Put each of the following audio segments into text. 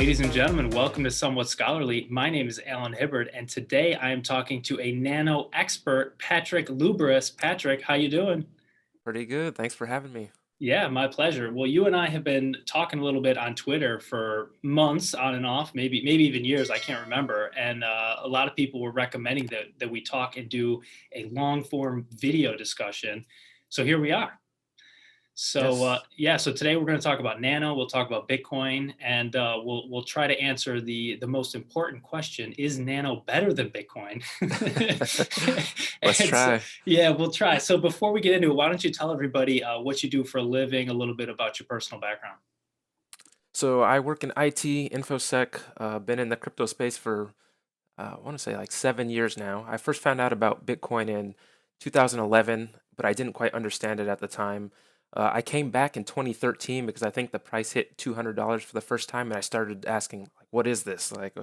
Ladies and gentlemen, welcome to Somewhat Scholarly. My name is Alan Hibbard, and today I am talking to a nano expert, Patrick Luberus. Patrick, how you doing? Pretty good. Thanks for having me. Yeah, my pleasure. Well, you and I have been talking a little bit on Twitter for months, on and off, maybe even years. I can't remember. And a lot of people were recommending that we talk and do a long form video discussion. So here we are. Yes. Yeah, so today we're going to talk about Nano. We'll talk about Bitcoin, and we'll try to answer the most important question: is Nano better than Bitcoin? Let's and so, try. yeah, we'll try. So before we get into it, why don't you tell everybody what you do for a living, a little bit about your personal background? So I work in IT, InfoSec, been in the crypto space for, I want to say like 7 years now. I first found out about Bitcoin in 2011, but I didn't quite understand it at the time. I came back in 2013 because I think the price hit $200 for the first time, and I started asking, like, what is this? Like,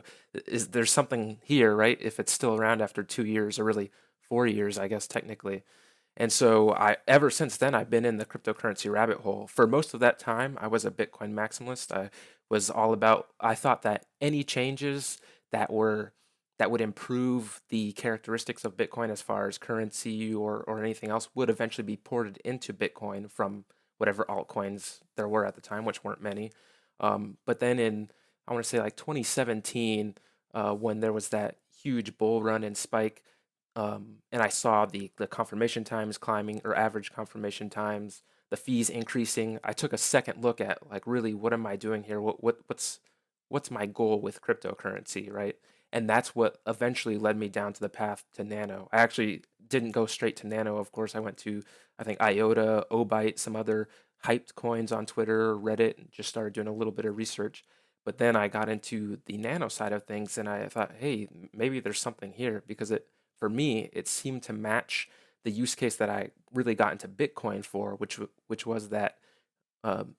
is there something here, right? If it's still around after 2 years, or really 4 years, I guess technically. And so ever since then, I've been in the cryptocurrency rabbit hole. For most of that time, I was a Bitcoin maximalist. I thought that any changes that were that would improve the characteristics of Bitcoin as far as currency or anything else would eventually be ported into Bitcoin from whatever altcoins there were at the time, which weren't many. But then I want to say like 2017, when there was that huge bull run and spike, and I saw the confirmation times climbing, or average confirmation times, the fees increasing. I took a second look at, like, really, what am I doing here? What's my goal with cryptocurrency, right? And that's what eventually led me down to the path to Nano. I actually didn't go straight to Nano, of course. I went to, I think, IOTA, Obyte, some other hyped coins on Twitter, Reddit, and just started doing a little bit of research. But then I got into the Nano side of things, and I thought, hey, maybe there's something here, because for me, it seemed to match the use case that I really got into Bitcoin for, which was that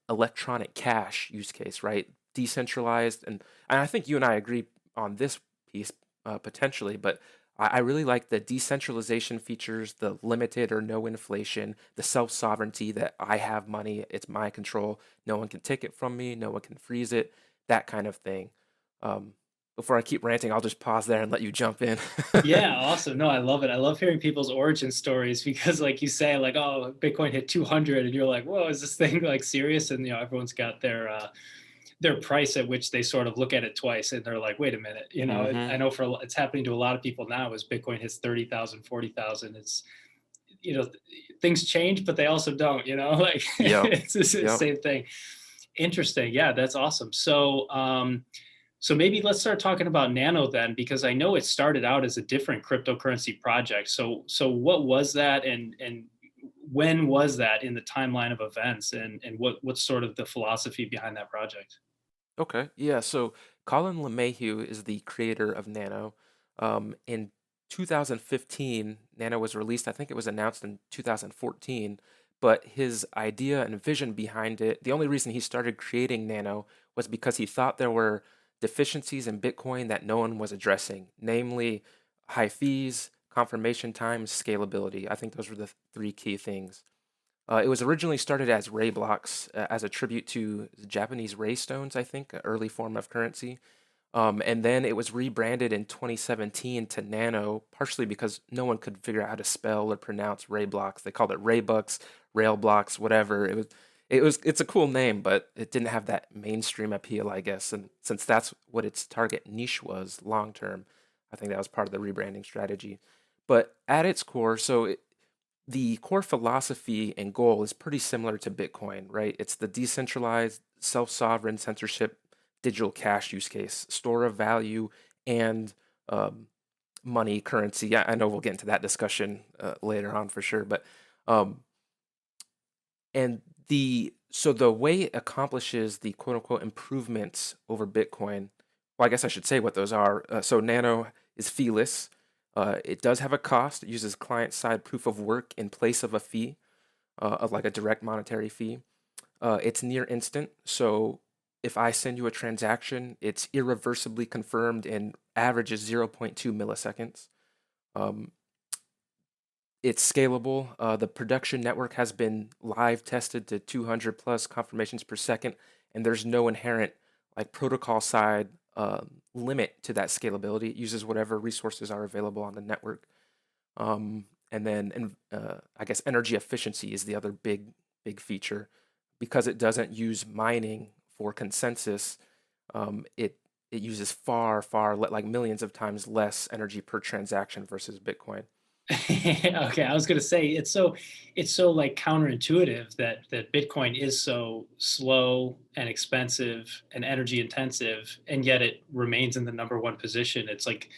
electronic cash use case, right? Decentralized, and I think you and I agree on this piece, potentially, but I really like the decentralization features, the limited or no inflation, the self sovereignty that I have money, it's my control, no one can take it from me, no one can freeze it, that kind of thing. Um, Before I keep ranting, I'll just pause there and let you jump in. Yeah, awesome. No, I love it. I love hearing people's origin stories because, like you say, like, oh, Bitcoin hit 200, and you're like, whoa, is this thing like serious? And everyone's got their price at which they sort of look at it twice, and they're like, wait a minute, Hmm. I know it's happening to a lot of people now as Bitcoin hits 30,000, 40,000. It's, you know, things change, but they also don't, like Yep. it's the Yep. same thing. Interesting. Yeah, that's awesome. So maybe let's start talking about Nano then, because I know it started out as a different cryptocurrency project. So what was that, and when was that in the timeline of events, and what's sort of the philosophy behind that project? Okay. Yeah. So Colin LeMahieu is the creator of Nano. In 2015, Nano was released. I think it was announced in 2014. But his idea and vision behind it, the only reason he started creating Nano was because he thought there were deficiencies in Bitcoin that no one was addressing, namely high fees, confirmation times, scalability. I think those were the three key things. It was originally started as Ray blocks, as a tribute to the Japanese Ray stones, I think, an early form of currency. And then it was rebranded in 2017 to Nano, partially because no one could figure out how to spell or pronounce Ray blocks. They called it Ray bucks, Rail blocks, whatever. It's a cool name, but it didn't have that mainstream appeal, I guess. And since that's what its target niche was long term, I think that was part of the rebranding strategy. But at its core, the core philosophy and goal is pretty similar to Bitcoin, right? It's the decentralized, self sovereign, censorship, digital cash use case, store of value, and um, money, currency. Yeah, I know we'll get into that discussion later on for sure. But um, and the way it accomplishes the quote unquote improvements over Bitcoin, well, I guess I should say what those are. So Nano is feeless. It does have a cost. It uses client side proof of work in place of a fee, of like a direct monetary fee. It's near instant. So if I send you a transaction, it's irreversibly confirmed and averages zero point 0.2 milliseconds. Um, it's scalable. The production network has been live tested to 200 plus confirmations per second, and there's no inherent like protocol side limit to that scalability. It uses whatever resources are available on the network. And then I guess energy efficiency is the other big feature. Because it doesn't use mining for consensus, it uses like millions of times less energy per transaction versus Bitcoin. Okay, I was gonna say it's so like counterintuitive that Bitcoin is so slow and expensive and energy intensive, and yet it remains in the number one position. It's like,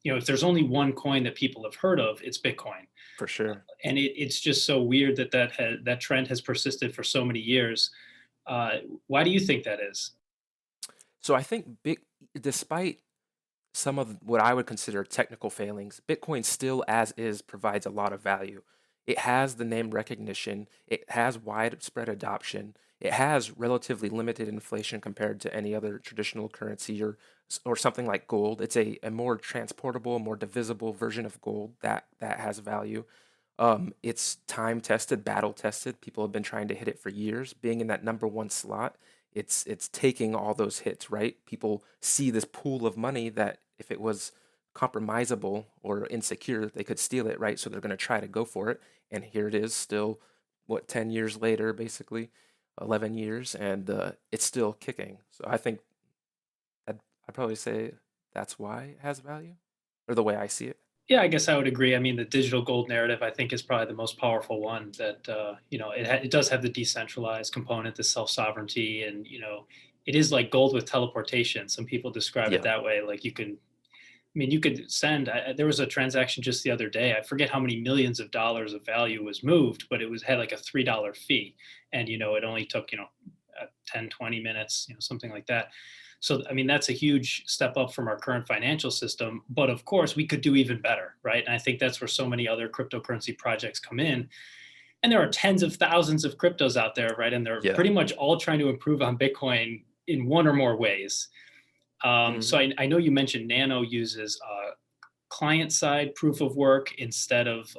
if there's only one coin that people have heard of, it's Bitcoin, For sure. and it's just so weird that trend has persisted for so many years. Uh, why do you think that is? So I think despite some of what I would consider technical failings, Bitcoin still, as is, provides a lot of value. It has the name recognition, it has widespread adoption, it has relatively limited inflation compared to any other traditional currency or something like gold. It's a more transportable, more divisible version of gold that has value. It's time tested, battle tested. People have been trying to hit it for years. Being in that number one slot, it's taking all those hits, right? People see this pool of money that if it was compromisable or insecure, they could steal it, right? So they're going to try to go for it. And here it is, still, what, 10 years later, basically, 11 years, and it's still kicking. So I think I'd probably say that's why it has value, or the way I see it. Yeah, I guess I would agree. I mean, the digital gold narrative, I think, is probably the most powerful one. That it does have the decentralized component, the self sovereignty, and it is like gold with teleportation. Some people describe it Yeah. that way. Like you could send. There was a transaction just the other day. I forget how many millions of dollars of value was moved, but it was had like a $3 fee, and it only took 10, 20 minutes, something like that. So, I mean, that's a huge step up from our current financial system. But of course, we could do even better, right? And I think that's where so many other cryptocurrency projects come in. And there are tens of thousands of cryptos out there, right? And they're Yeah. pretty much all trying to improve on Bitcoin in one or more ways. So Hmm. I know you mentioned Nano uses client side proof of work instead of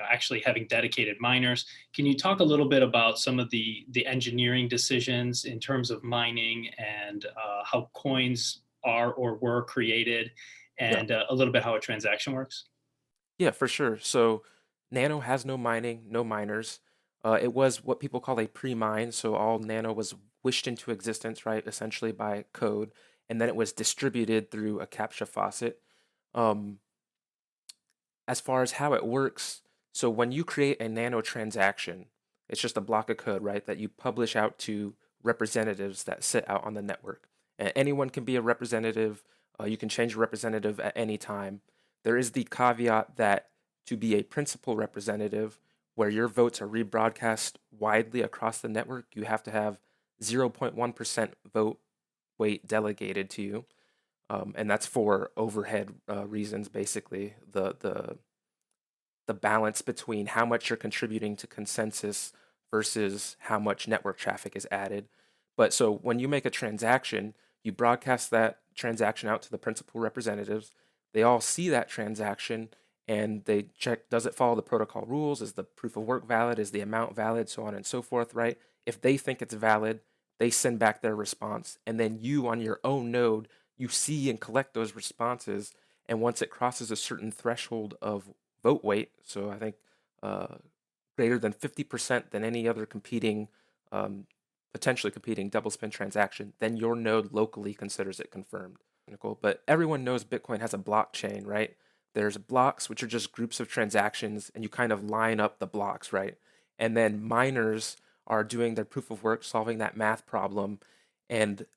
actually having dedicated miners. Can you talk a little bit about some of the engineering decisions in terms of mining and how coins are or were created, Yeah. and a little bit how a transaction works? Yeah, for sure. So Nano has no mining, no miners. It was what people call a pre-mine. So all Nano was wished into existence, right, essentially by code, and then it was distributed through a CAPTCHA faucet. Um, as far as how it works, so when you create a Nano transaction, it's just a block of code, right, that you publish out to representatives that sit out on the network. And anyone can be a representative. You can change a representative at any time. There is the caveat that to be a principal representative, where your votes are rebroadcast widely across the network, you have to have 0.1% vote weight delegated to you. And that's for overhead reasons, basically. The balance between how much you're contributing to consensus versus how much network traffic is added. But so when you make a transaction, you broadcast that transaction out to the principal representatives. They all see that transaction and they check, does it follow the protocol rules? Is the proof of work valid? Is the amount valid? So on and so forth, right? If they think it's valid, they send back their response. And then you, on your own node, you see and collect those responses. And once it crosses a certain threshold of vote weight, so I think uh, greater than 50% than any other um, potentially competing double spin transaction, then your node locally considers it confirmed. But everyone knows Bitcoin has a blockchain, right? There's blocks, which are just groups of transactions, and you kind of line up the blocks, right? And then miners are doing their proof of work, solving that math problem, and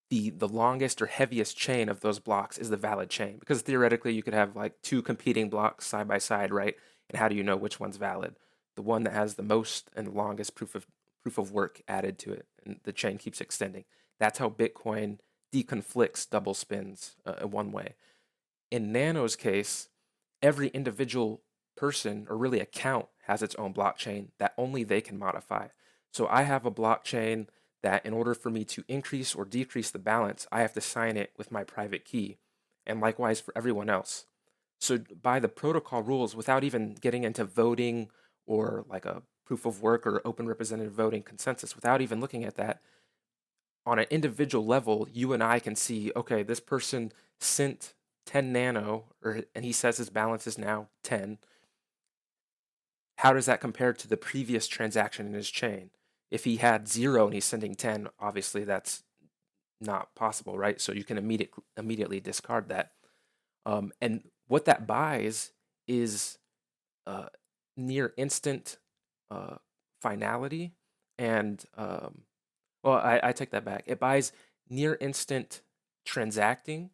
the longest or heaviest chain of those blocks is the valid chain, because theoretically you could have like two competing blocks side by side, right? And how do you know which one's valid? The one that has the most and the longest proof of work added to it, and the chain keeps extending. That's how Bitcoin deconflicts double spins in one way. In Nano's case, every individual person or really account has its own blockchain that only they can modify. So I have a blockchain that in order for me to increase or decrease the balance, I have to sign it with my private key. And likewise for everyone else. So by the protocol rules, without even getting into voting or like a proof of work or open representative voting consensus, without even looking at that, on an individual level, you and I can see, okay, this person sent 10 nano, and he says his balance is now 10. How does that compare to the previous transaction in his chain? If he had 0 and he's sending 10, obviously that's not possible, right? So you can immediately discard that. And what that buys is uh, near instant uh, finality, and well, I take that back. It buys near instant transacting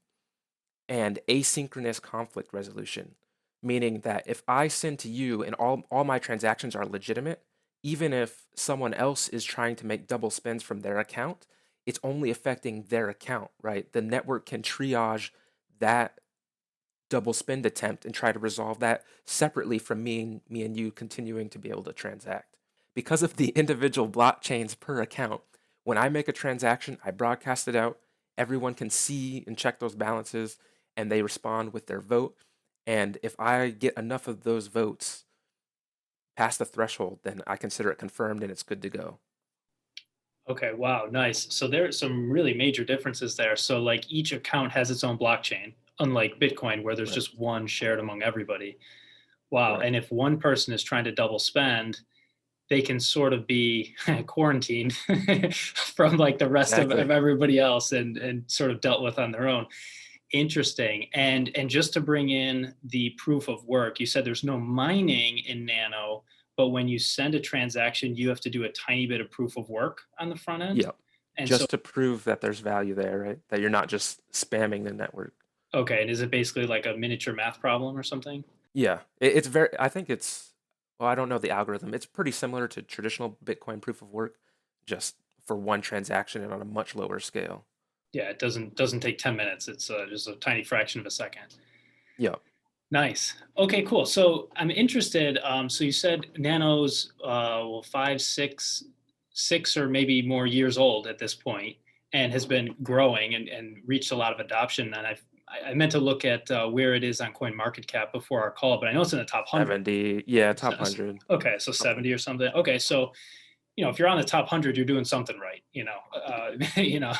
and asynchronous conflict resolution, meaning that if I send to you and all my transactions are legitimate, even if someone else is trying to make double spends from their account, it's only affecting their account, right? The network can triage that double spend attempt and try to resolve that separately from me and you continuing to be able to transact. Because of the individual blockchains per account, when I make a transaction, I broadcast it out. Everyone can see and check those balances, and they respond with their vote. And if I get enough of those votes past the threshold, then I consider it confirmed and it's good to go. Okay, wow, nice. So there are some really major differences there. So like each account has its own blockchain, unlike Bitcoin where there's Right. just one shared among everybody. Wow. Right. And if one person is trying to double spend, they can sort of be quarantined from like the rest Exactly. of everybody else and sort of dealt with on their own. Interesting. And just to bring in the proof of work, you said there's no mining in Nano, but when you send a transaction, you have to do a tiny bit of proof of work on the front end. Yep. And so, Just to prove that there's value there, right? That you're not just spamming the network. okay, and is it basically like a miniature math problem or something? Yeah, it's very. I think it's. Well, I don't know the algorithm. It's pretty similar to traditional Bitcoin proof of work, just for one transaction and on a much lower scale. Yeah, it doesn't take 10 minutes. It's just a tiny fraction of a second. Yeah. Nice. Okay, cool. So I'm interested. So you said Nano's well, 6 or maybe more years old at this point, and has been growing and reached a lot of adoption. And I meant to look at where it is on Coin Market Cap before our call, but I know it's in the top 100. 70. Yeah, top 100. Okay, so Top 100. 70 or something. Okay, so if you're on the top 100, you're doing something right.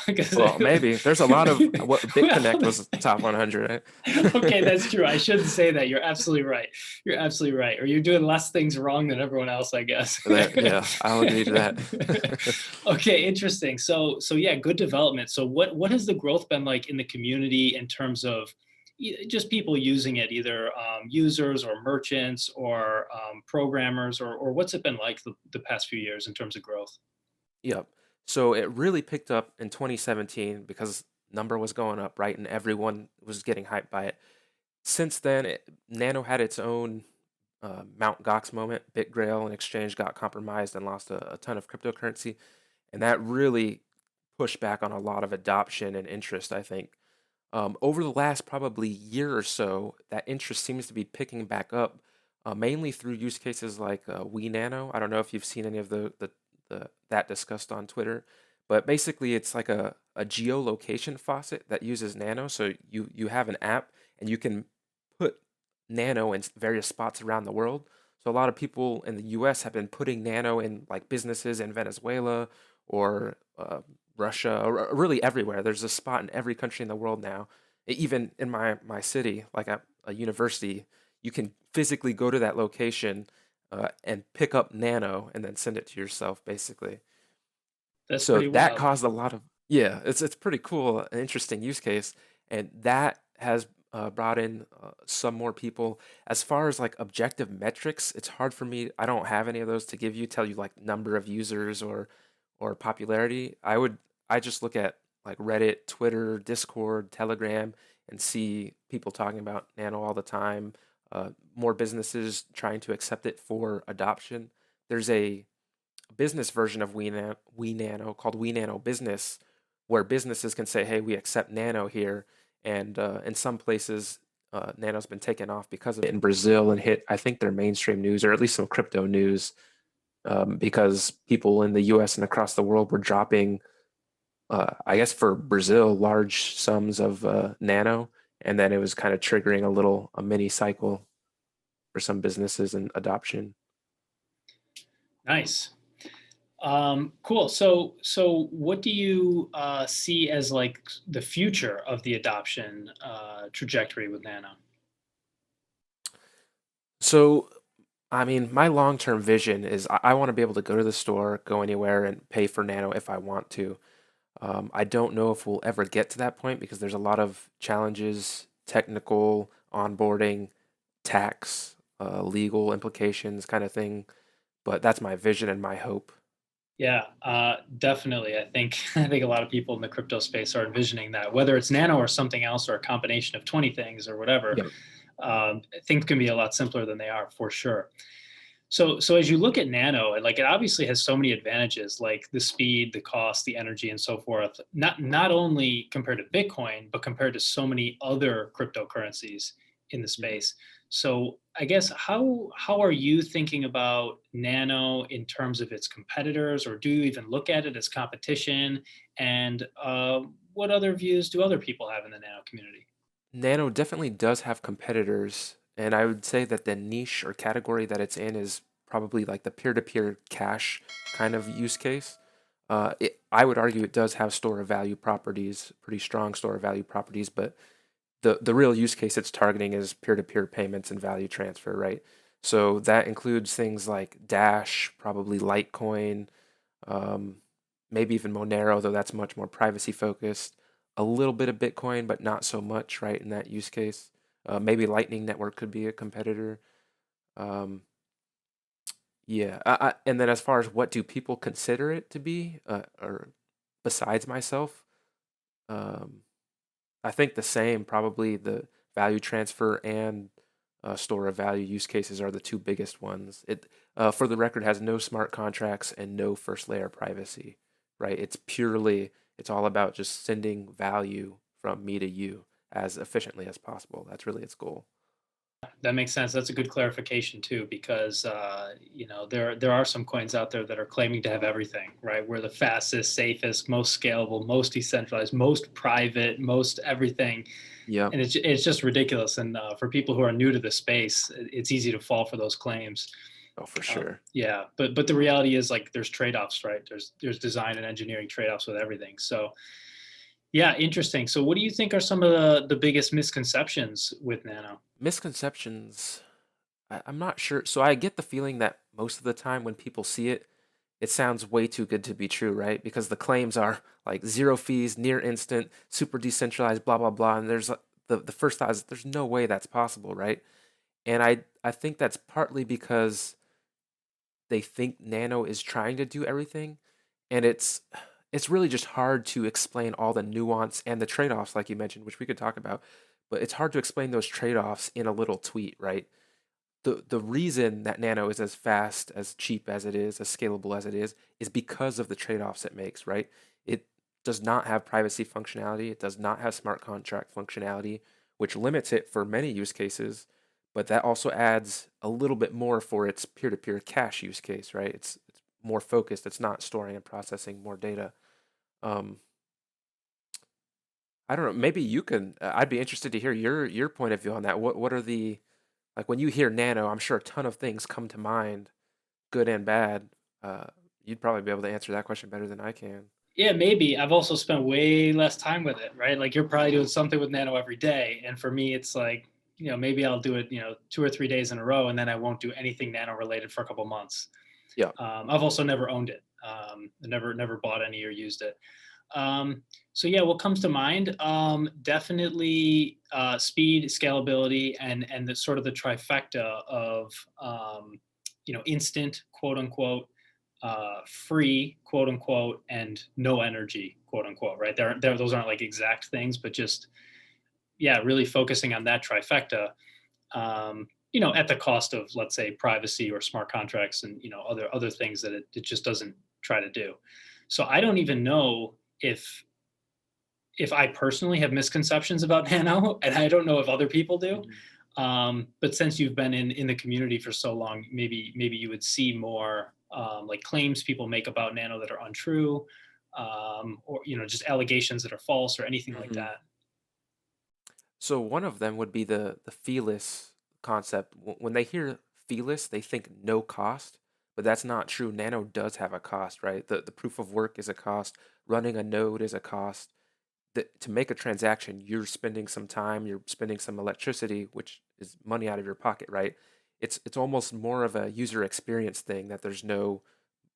Because Well, maybe there's a lot of what BitConnect well, was top 100, right? okay, that's true. I shouldn't say that. You're absolutely right. You're absolutely right. Or you're doing less things wrong than everyone else, I guess. Yeah, I'll agree to that. Okay, interesting. So yeah, good development. So what has the growth been like in the community in terms of just people using it, either users or merchants or programmers, or what's it been like the past few years in terms of growth? Yep. So it really picked up in 2017 because number was going up, right? And everyone was getting hyped by it. Since then, Nano had its own Mount Gox moment. BitGrail and Exchange got compromised and lost a ton of cryptocurrency. And that really pushed back on a lot of adoption and interest, I think. Over the last probably year or so, that interest seems to be picking back up, mainly through use cases like We Nano. I don't know if you've seen any of that discussed on Twitter, but basically it's like a geolocation faucet that uses Nano. So you have an app and you can put Nano in various spots around the world. So a lot of people in the U.S. have been putting Nano in like businesses in Venezuela or Russia, or really everywhere. There's a spot in every country in the world now. Even in my city, like at a university, you can physically go to that location and pick up Nano and then send it to yourself, basically. That's So pretty that wild. caused a lot of, yeah, it's pretty cool, an interesting use case, and that has brought in some more people. As far as like objective metrics, it's hard for me. I don't have any of those to give you, tell you like number of users or popularity. I just look at like Reddit, Twitter, Discord, Telegram, and see people talking about Nano all the time. More businesses trying to accept it for adoption. There's a business version of We Nano called We Nano Business, where businesses can say, "Hey, we accept Nano here." And in some places, Nano's been taken off because of it in Brazil and hit, I think, their mainstream news or at least some crypto news, because people in the U.S. and across the world were dropping, I guess for Brazil, large sums of Nano, and then it was kind of triggering a mini cycle for some businesses and adoption. Nice. Cool. So what do you see as like the future of the adoption trajectory with Nano? So, I mean, my long-term vision is I want to be able to go to the store, go anywhere, and pay for Nano if I want to. I don't know if we'll ever get to that point because there's a lot of challenges, technical, onboarding, tax, legal implications kind of thing. But that's my vision and my hope. Yeah, definitely. I think I think a lot of people in the crypto space are envisioning that, whether it's Nano or something else or a combination of 20 things or whatever, Yeah. things can be a lot simpler than they are for sure. So as you look at Nano, like it obviously has so many advantages, like the speed, the cost, the energy, and so forth. Not only compared to Bitcoin, but compared to so many other cryptocurrencies in the Mhm. space. So I guess how are you thinking about Nano in terms of its competitors, or do you even look at it as competition? And what other views do other people have in the Nano community? Nano definitely does have competitors, and I would say that the niche or category that it's in is probably like the peer-to-peer cash kind of use case. I would argue it does have store of value properties, pretty strong store of value properties, but the real use case it's targeting is peer-to-peer payments and value transfer, right? So that includes things like Dash, probably Litecoin, um, maybe even Monero, though that's much more privacy focused. A little bit of Bitcoin, but not so much, right, in that use case. Maybe Lightning Network could be a competitor. Um, yeah, and then as far as what do people consider it to be, or besides myself, um, I think the same. Probably the value transfer and store of value use cases are the two biggest ones. It, for the record, has no smart contracts and no first layer privacy, right? It's all about just sending value from me to you as efficiently as possible. That's really its goal. That makes sense. That's a good clarification too, because there are some coins out there that are claiming to have everything, right? We're the fastest, safest, most scalable, most decentralized, most private, most everything, Yep. and it's just ridiculous. And for people who are new to the space, it's easy to fall for those claims. Oh, for sure. Yeah, but the reality is like there's trade offs, right? There's design and engineering trade offs with everything. So yeah, interesting. So what do you think are some of the biggest misconceptions with Nano? Misconceptions. I'm not sure. So I get the feeling that most of the time when people see it, it sounds way too good to be true, right? Because the claims are like zero fees, near instant, super decentralized, blah blah blah. And there's the first thought is there's no way that's possible, right? And I think that's partly because they think Nano is trying to do everything, and it's really just hard to explain all the nuance and the trade-offs, like you mentioned, which we could talk about. But it's hard to explain those trade-offs in a little tweet, right? The reason that Nano is as fast, as cheap as it is, as scalable as it is because of the trade-offs it makes, right? It does not have privacy functionality. It does not have smart contract functionality, which limits it for many use cases, but that also adds a little bit more for its peer-to-peer cache use case, right? It's more focused. It's not storing and processing more data. Um, I don't know. Maybe you can. I'd be interested to hear your point of view on that. What are the like when you hear Nano? I'm sure a ton of things come to mind, good and bad. Uh, you'd probably be able to answer that question better than I can. Yeah, maybe. I've also spent way less time with it, right? Like you're probably doing something with Nano every day. And for me, it's like, maybe I'll do it, 2 or 3 days in a row, and then I won't do anything Nano related for a couple months. Yeah. I've also never owned it. Never bought any or used it. So yeah, what comes to mind? Definitely speed, scalability, and the sort of the trifecta of instant, quote unquote, free, quote unquote, and no energy, quote unquote. Right there, those aren't like exact things, but just yeah, really focusing on that trifecta. At the cost of, let's say, privacy or smart contracts and other things that it just doesn't try to do. So I don't even know if I personally have misconceptions about Nano, and I don't know if other people do. Mhm. But since you've been in the community for so long, maybe you would see more like claims people make about Nano that are untrue, or just allegations that are false or anything like Mhm. that. So one of them would be the feeless concept. When they hear feeless, they think no cost, but that's not true. Nano does have a cost, right? The proof of work is a cost. Running a node is a cost. To make a transaction, you're spending some time, you're spending some electricity, which is money out of your pocket, right? It's almost more of a user experience thing that there's no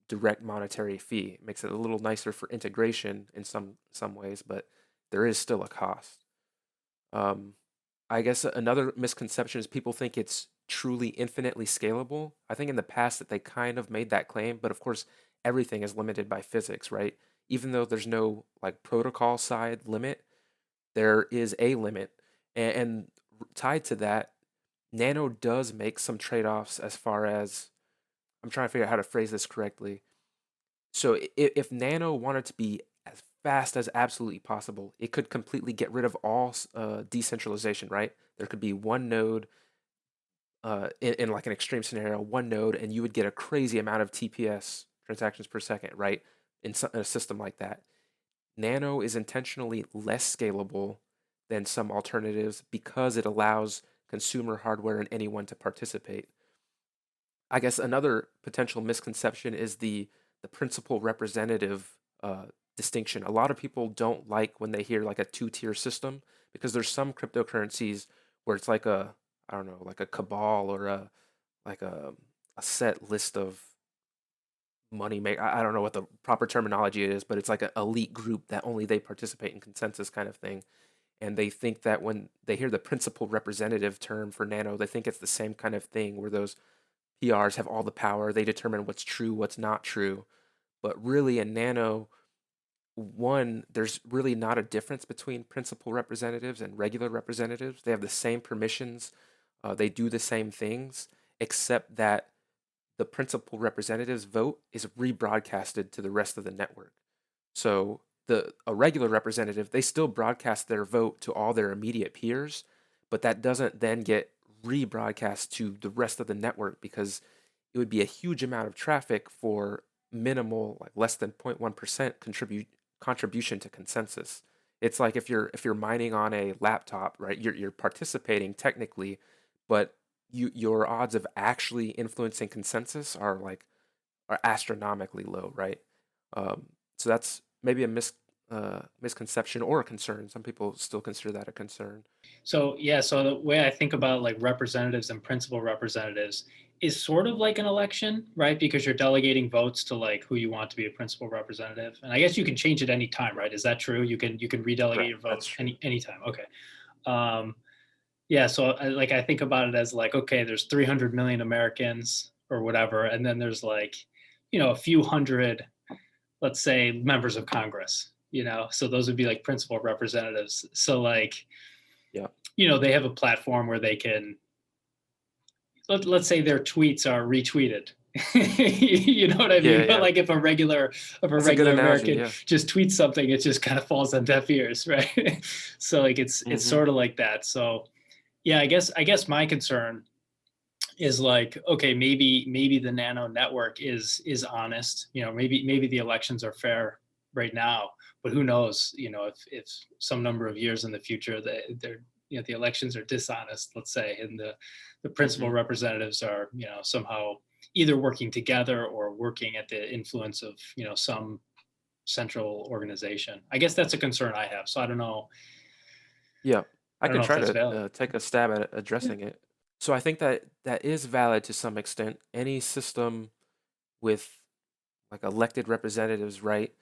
direct monetary fee. It makes it a little nicer for integration in some ways, but there is still a cost. Um, I guess another misconception is people think it's truly infinitely scalable. I think in the past that they kind of made that claim, but of course everything is limited by physics, right? Even though there's no like protocol side limit, there is a limit. And tied to that, Nano does make some trade-offs as far as I'm trying to figure out how to phrase this correctly. So if Nano wanted to be as fast as absolutely possible, it could completely get rid of all decentralization, right? There could be one node in like an extreme scenario, one node, and you would get a crazy amount of TPS transactions per second, right? In a system like that. Nano is intentionally less scalable than some alternatives because it allows consumer hardware and anyone to participate. I guess another potential misconception is the principal representative distinction. A lot of people don't like when they hear like a two-tier system because there's some cryptocurrencies where it's like a I don't know, like a cabal or a like a set list of money make. I don't know what the proper terminology is, but it's like an elite group that only they participate in consensus kind of thing. And they think that when they hear the principal representative term for Nano, they think it's the same kind of thing where those PRs have all the power. They determine what's true, what's not true. But really, in Nano, one, there's really not a difference between principal representatives and regular representatives. They have the same permissions, they do the same things, except that the principal representative's vote is rebroadcasted to the rest of the network. So a regular representative, they still broadcast their vote to all their immediate peers, but that doesn't then get rebroadcast to the rest of the network because it would be a huge amount of traffic for minimal, like less than 0.1% contribution to consensus. It's like if you're mining on a laptop, right? You're participating technically, but your odds of actually influencing consensus are astronomically low, right? So that's maybe a misconception or a concern. Some people still consider that a concern. So yeah, so the way I think about like representatives and principal representatives is sort of like an election, right? Because you're delegating votes to like who you want to be a principal representative. And I guess you can change it any time, right? Is that true? You can redelegate Correct. your That's vote true. anytime. Okay. Um, yeah, so I think about it as like, okay, there's 300 million Americans or whatever, and then there's like, a few hundred, let's say, members of Congress. So those would be like principal representatives. So like, Yeah. they have a platform where they can, let's say their tweets are retweeted. You know what I Yeah, mean? But yeah. like if a That's a good regular analogy. American Yeah. just tweets something, it just kind of falls on deaf ears, right? So like it's Hmm. sort of like that. So yeah, I guess my concern is like, okay, maybe the nano network is honest. Maybe the elections are fair right now, but who knows? If some number of years in the future they're the elections are dishonest, let's say, and the principal Hmm. representatives are somehow either working together or working at the influence of some central organization. I guess that's a concern I have. So I don't know. Yeah. I I don't can know if try that's to valid. take a stab at Yeah. addressing it. So I think that that is valid to some extent. Any system with like elected representatives, right?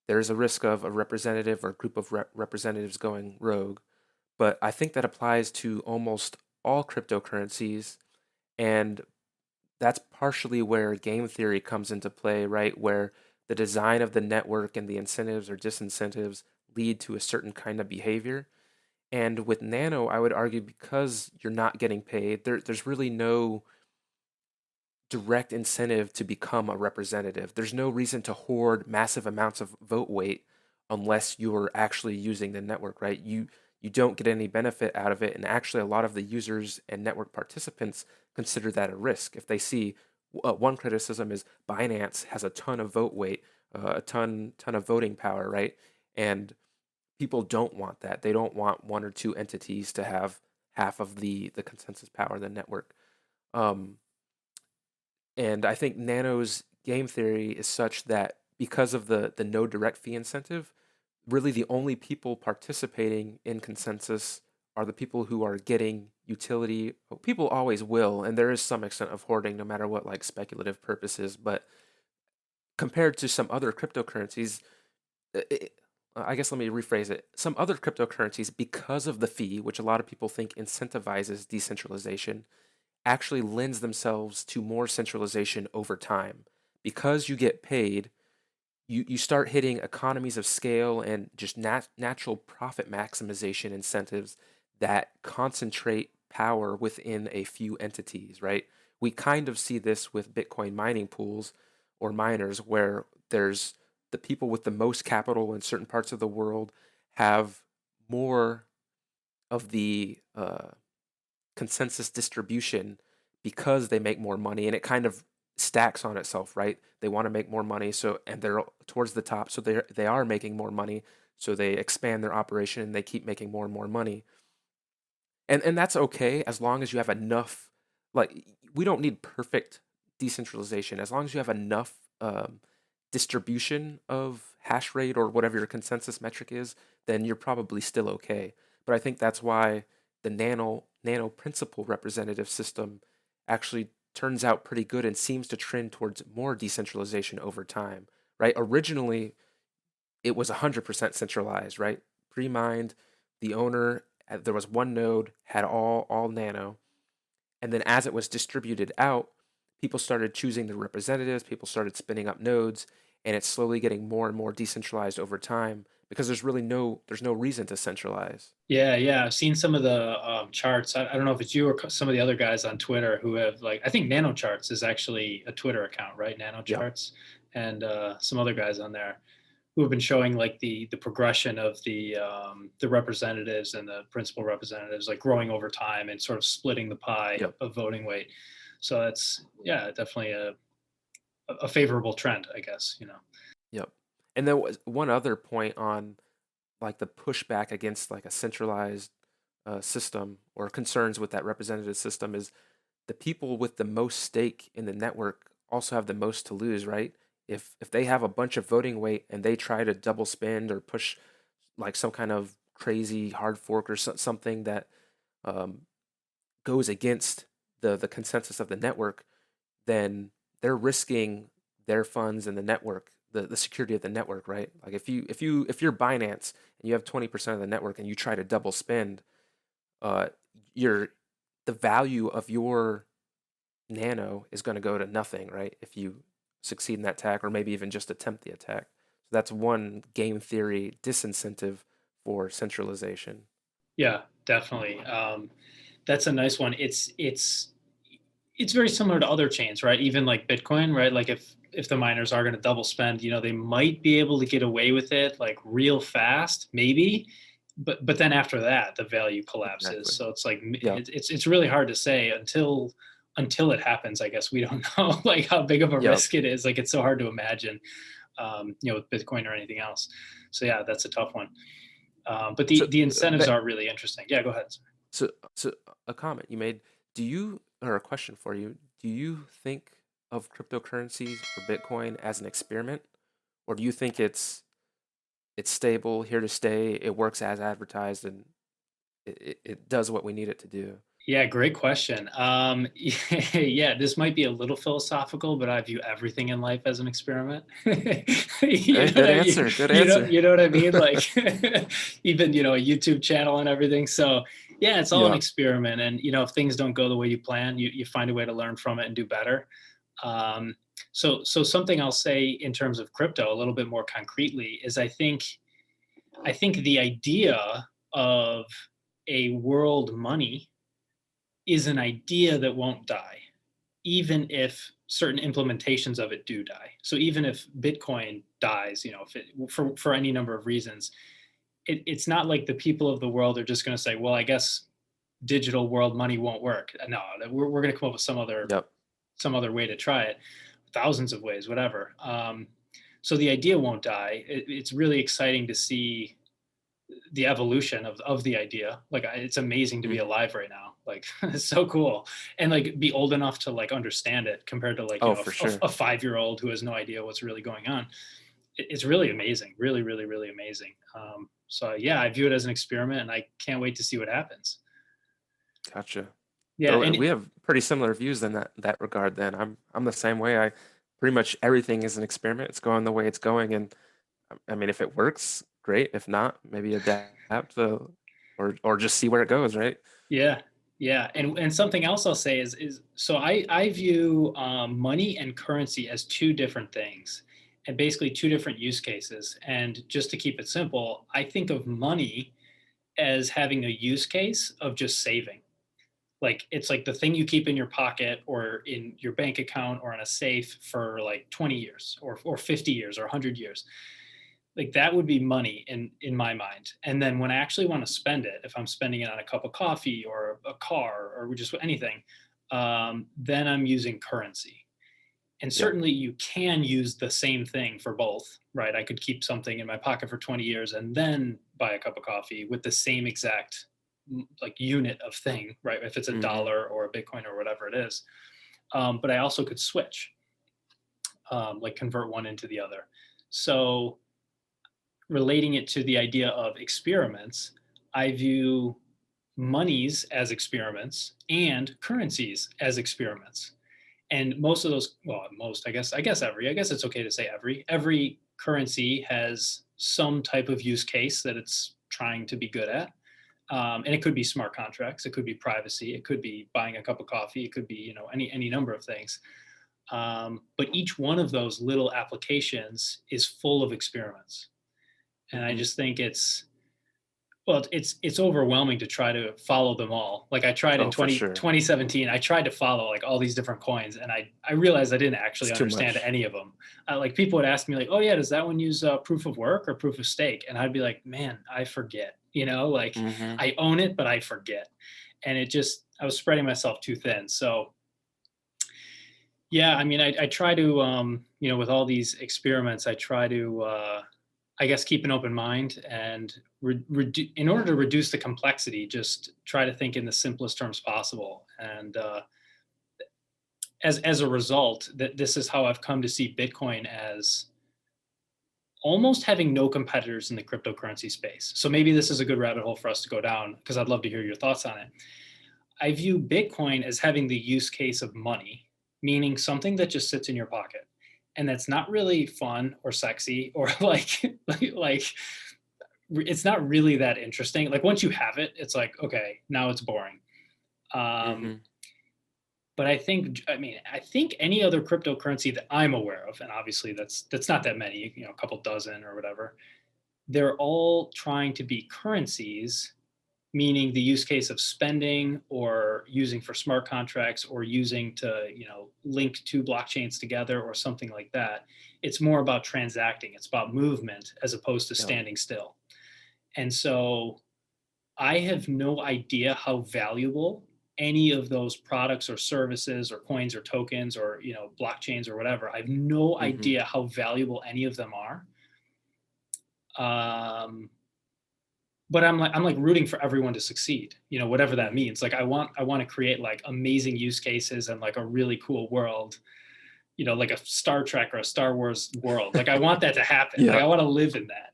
There's a risk of a representative or group of representatives going rogue. But I think that applies to almost all cryptocurrencies. And that's partially where game theory comes into play, right? Where the design of the network and the incentives or disincentives lead to a certain kind of behavior. And with Nano, I would argue because you're not getting paid, there's really no direct incentive to become a representative. There's no reason to hoard massive amounts of vote weight unless you're actually using the network, right? You don't get any benefit out of it, and actually, a lot of the users and network participants consider that a risk. If they see one criticism is Binance has a ton of vote weight, a ton of voting power, right? And people don't want that. They don't want one or two entities to have half of the consensus power of the network. Um, And I think Nano's game theory is such that because of the no direct fee incentive, really the only people participating in consensus are the people who are getting utility. People always will, and there is some extent of hoarding no matter what like speculative purposes, but compared to some other cryptocurrencies, I guess let me rephrase it. Some other cryptocurrencies, because of the fee, which a lot of people think incentivizes decentralization, actually lends themselves to more centralization over time. Because you get paid, you start hitting economies of scale and just natural profit maximization incentives that concentrate power within a few entities, right? We kind of see this with Bitcoin mining pools or miners where there's the people with the most capital in certain parts of the world have more of the consensus distribution because they make more money, and it kind of stacks on itself, right? They want to make more money, so and they're towards the top, so they are making more money, so they expand their operation and they keep making more and more money. And that's okay as long as you have enough, like we don't need perfect decentralization. As long as you have enough distribution of hash rate or whatever your consensus metric is, then you're probably still okay. But I think that's why the nano principal representative system actually turns out pretty good and seems to trend towards more decentralization over time, right? Originally, it was 100% centralized, right? Pre-mined, the owner, there was one node, had all nano, and then as it was distributed out, people started choosing the representatives, people started spinning up nodes, and it's slowly getting more and more decentralized over time because there's no reason to centralize. Yeah, yeah. I've seen some of the charts. I don't know if it's you or some of the other guys on Twitter who have like, I think Nano Charts is actually a Twitter account, right? Nano Yep. Charts, and some other guys on there who have been showing like the progression of the representatives and the principal representatives, like growing over time and sort of splitting the pie Yep. of voting weight. So that's, yeah, definitely a favorable trend, I guess. Yep. And there was one other point on like the pushback against like a centralized system or concerns with that representative system is the people with the most stake in the network also have the most to lose, right? If they have a bunch of voting weight and they try to double spend or push like some kind of crazy hard fork or something that um, goes against the consensus of the network, then they're risking their funds and the network, the security of the network, right? Like if you're Binance and you have 20% of the network and you try to double spend, uh, your the value of your nano is going to go to nothing, right? If you succeed in that attack or maybe even just attempt the attack. So that's one game theory disincentive for centralization. Yeah, definitely. That's a nice one. It's very similar to other chains, right? Even like Bitcoin, right? Like if the miners are going to double spend, they might be able to get away with it like real fast, maybe. But then after that, the value collapses. Exactly. So it's like Yep. it's really hard to say until it happens. I guess we don't know like how big of a Yep. risk it is. Like it's so hard to imagine, with Bitcoin or anything else. So yeah, that's a tough one. But So the incentives that are really interesting. Yeah, go ahead. so a comment you made. Do you or a question for you? Do you think of cryptocurrencies or Bitcoin as an experiment, or do you think it's stable, here to stay, it works as advertised, and it does what we need it to do? Yeah, great question. Yeah, this might be a little philosophical, but I view everything in life as an experiment. You Hey, know what good I mean? answer. Good answer. You know what I mean? Like even, a YouTube channel and everything. So yeah, it's all an Yeah. experiment. And if things don't go the way you plan, you find a way to learn from it and do better. Um, so something I'll say in terms of crypto a little bit more concretely is I think the idea of a world money is an idea that won't die, even if certain implementations of it do die. So even if Bitcoin dies, if it for any number of reasons, it's not like the people of the world are just going to say, well, I guess digital world money won't work. No, we're going to come up with Yep. some other way to try it, thousands of ways, whatever. So the idea won't die. It's really exciting to see the evolution of the idea. Like it's amazing to be Hmm. alive right now. Like it's so cool, and like be old enough to like understand it compared to like Oh, for sure. a 5-year-old who has no idea what's really going on. It's really amazing, really, really, really amazing. So yeah, I view it as an experiment, and I can't wait to see what happens. Gotcha. Yeah, So and we have pretty similar views in that regard then. I'm the same way. I pretty much everything is an experiment. It's going the way it's going, and I mean, if it works, great. If not, maybe adapt or just see where it goes, right? yeah, yeah, and something else I'll say is so I view money and currency as two different things, and basically two different use cases. And just to keep it simple, I think of money as having a use case of just saving. Like it's like the thing you keep in your pocket or in your bank account or in a safe for like 20 years or 50 years or 100 years. Like that would be money in my mind. And then when I actually want to spend it, if I'm spending it on a cup of coffee or a car or just anything, then I'm using currency. And Yep. certainly you can use the same thing for both, right? I could keep something in my pocket for 20 years and then buy a cup of coffee with the same exact like unit of thing, right? If it's a Hmm. dollar or a Bitcoin or whatever it is. But I also could switch, like convert one into the other. So relating it to the idea of experiments, I view monies as experiments and currencies as experiments. And most of those, well, most, I guess it's okay to say every currency has some type of use case that it's trying to be good at. And it could be smart contracts, it could be privacy, it could be buying a cup of coffee, it could be, any number of things. But each one of those little applications is full of experiments. And I Hmm. just think it's overwhelming to try to follow them all. Like I tried in Oh, for sure. 2017, I tried to follow like all these different coins, and I realized I didn't It's actually too understand much. any of them. Like people would ask me like, oh yeah, does that one use proof of work or proof of stake? And I'd be like, man, I forget, like Hmm. I own it but I forget. And I was spreading myself too thin. So yeah, I mean, I try to, with all these experiments, I try to, I guess, keep an open mind and in order to reduce the complexity, just try to think in the simplest terms possible. And as a result, that this is how I've come to see Bitcoin as almost having no competitors in the cryptocurrency space. So maybe this is a good rabbit hole for us to go down because I'd love to hear your thoughts on it. I view Bitcoin as having the use case of money, meaning something that just sits in your pocket and that's not really fun or sexy or like it's not really that interesting. Like once you have it, it's like okay, now it's boring. Um, Hmm. but I think any other cryptocurrency that I'm aware of, and obviously that's not that many, a couple dozen or whatever, they're all trying to be currencies, meaning the use case of spending or using for smart contracts or using to link two blockchains together or something like that. It's more about transacting, it's about movement as opposed to Yep. standing still. And so I have no idea how valuable any of those products or services or coins or tokens or blockchains or whatever. I have no Hmm. idea how valuable any of them are. um, but I'm like rooting for everyone to succeed, whatever that Hmm. means. Like I want to create like amazing use cases and like a really cool world, like a Star Trek or a Star Wars world. Like I want that to happen. Like I Yep. want to live in that.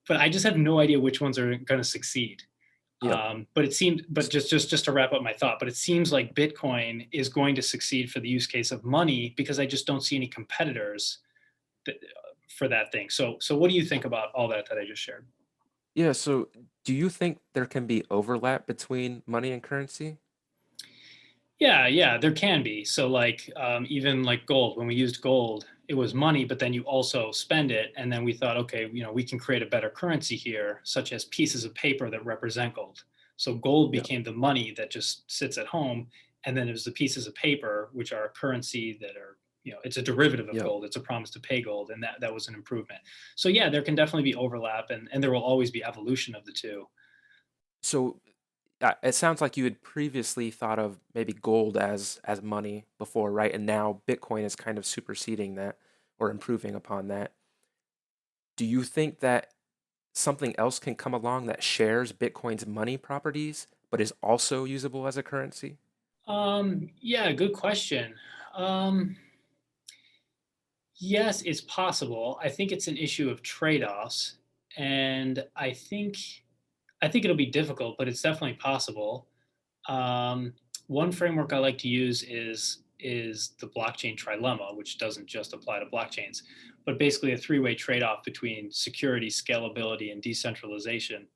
But I just have no idea which ones are going to succeed. Yep. But just to wrap up my thought, but it seems like Bitcoin is going to succeed for the use case of money because I just don't see any competitors that, for that thing. So what do you think about all that I just shared? Yeah. So, do you think there can be overlap between money and currency? Yeah, yeah, there can be. So like even like gold, when we used gold, it was money, but then you also spend it. And then we thought, okay, we can create a better currency here, such as pieces of paper that represent gold. So gold Yep. became the money that just sits at home. And then there's the pieces of paper, which are currency that are, it's a derivative of Yep. gold. It's a promise to pay gold. And that was an improvement. So yeah, there can definitely be overlap and there will always be evolution of the two. So, it sounds like you had previously thought of maybe gold as money before, right? And now Bitcoin is kind of superseding that or improving upon that. Do you think that something else can come along that shares Bitcoin's money properties, but is also usable as a currency? Yeah, good question. Um, yes, it's possible. I think it's an issue of trade-offs, and I think it'll be difficult, but it's definitely possible. Um, One framework I like to use is the blockchain trilemma, which doesn't just apply to blockchains, but basically a three-way trade-off between security, scalability, and decentralization.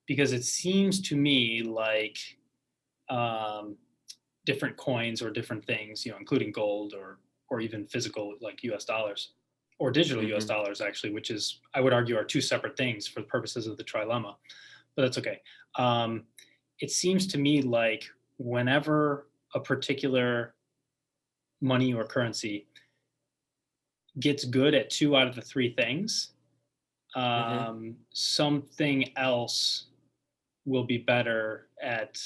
Because it seems to me like um, different coins or different things, including gold or even physical like U.S. dollars or digital U.S. Hmm. dollars, actually, which is I would argue are two separate things for the purposes of the trilemma, but that's okay. Um, it seems to me like whenever a particular money or currency gets good at two out of the three things, Hmm. something else will be better at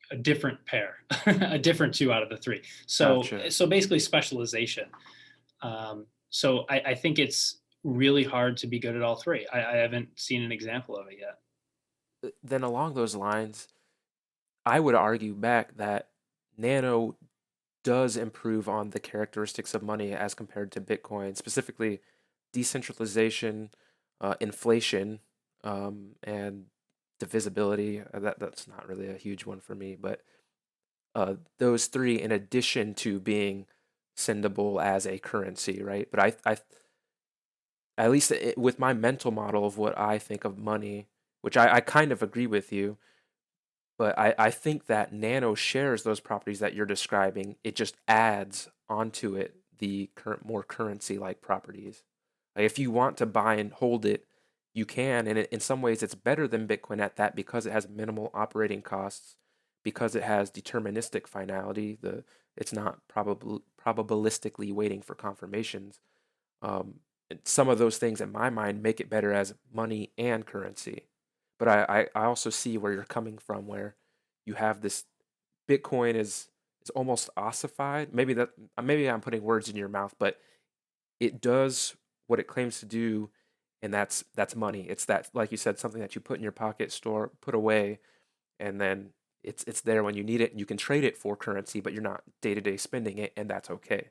a different pair, a different two out of the three. So, Gotcha. so basically specialization. So I think it's really hard to be good at all three. I haven't seen an example of it yet. Then along those lines, I would argue back that Nano does improve on the characteristics of money as compared to Bitcoin, specifically decentralization, inflation, and divisibility. That's not really a huge one for me, but those three, in addition to being sendable as a currency, right? But I at least with my mental model of what I think of money, which I kind of agree with you, but I think that Nano shares those properties that you're describing. It just adds onto it the current more currency-like properties. Like if you want to buy and hold it, you can, and in some ways it's better than Bitcoin at that because it has minimal operating costs, because it has deterministic finality. It's not probabilistically waiting for confirmations. And some of those things in my mind make it better as money and currency. But I also see where you're coming from, where you have this Bitcoin is almost ossified. Maybe I'm putting words in your mouth, but it does what it claims to do, and that's money. It's that, like you said, something that you put in your pocket, store, put away, and then it's there when you need it, and you can trade it for currency, but you're not day to day spending it, and that's okay.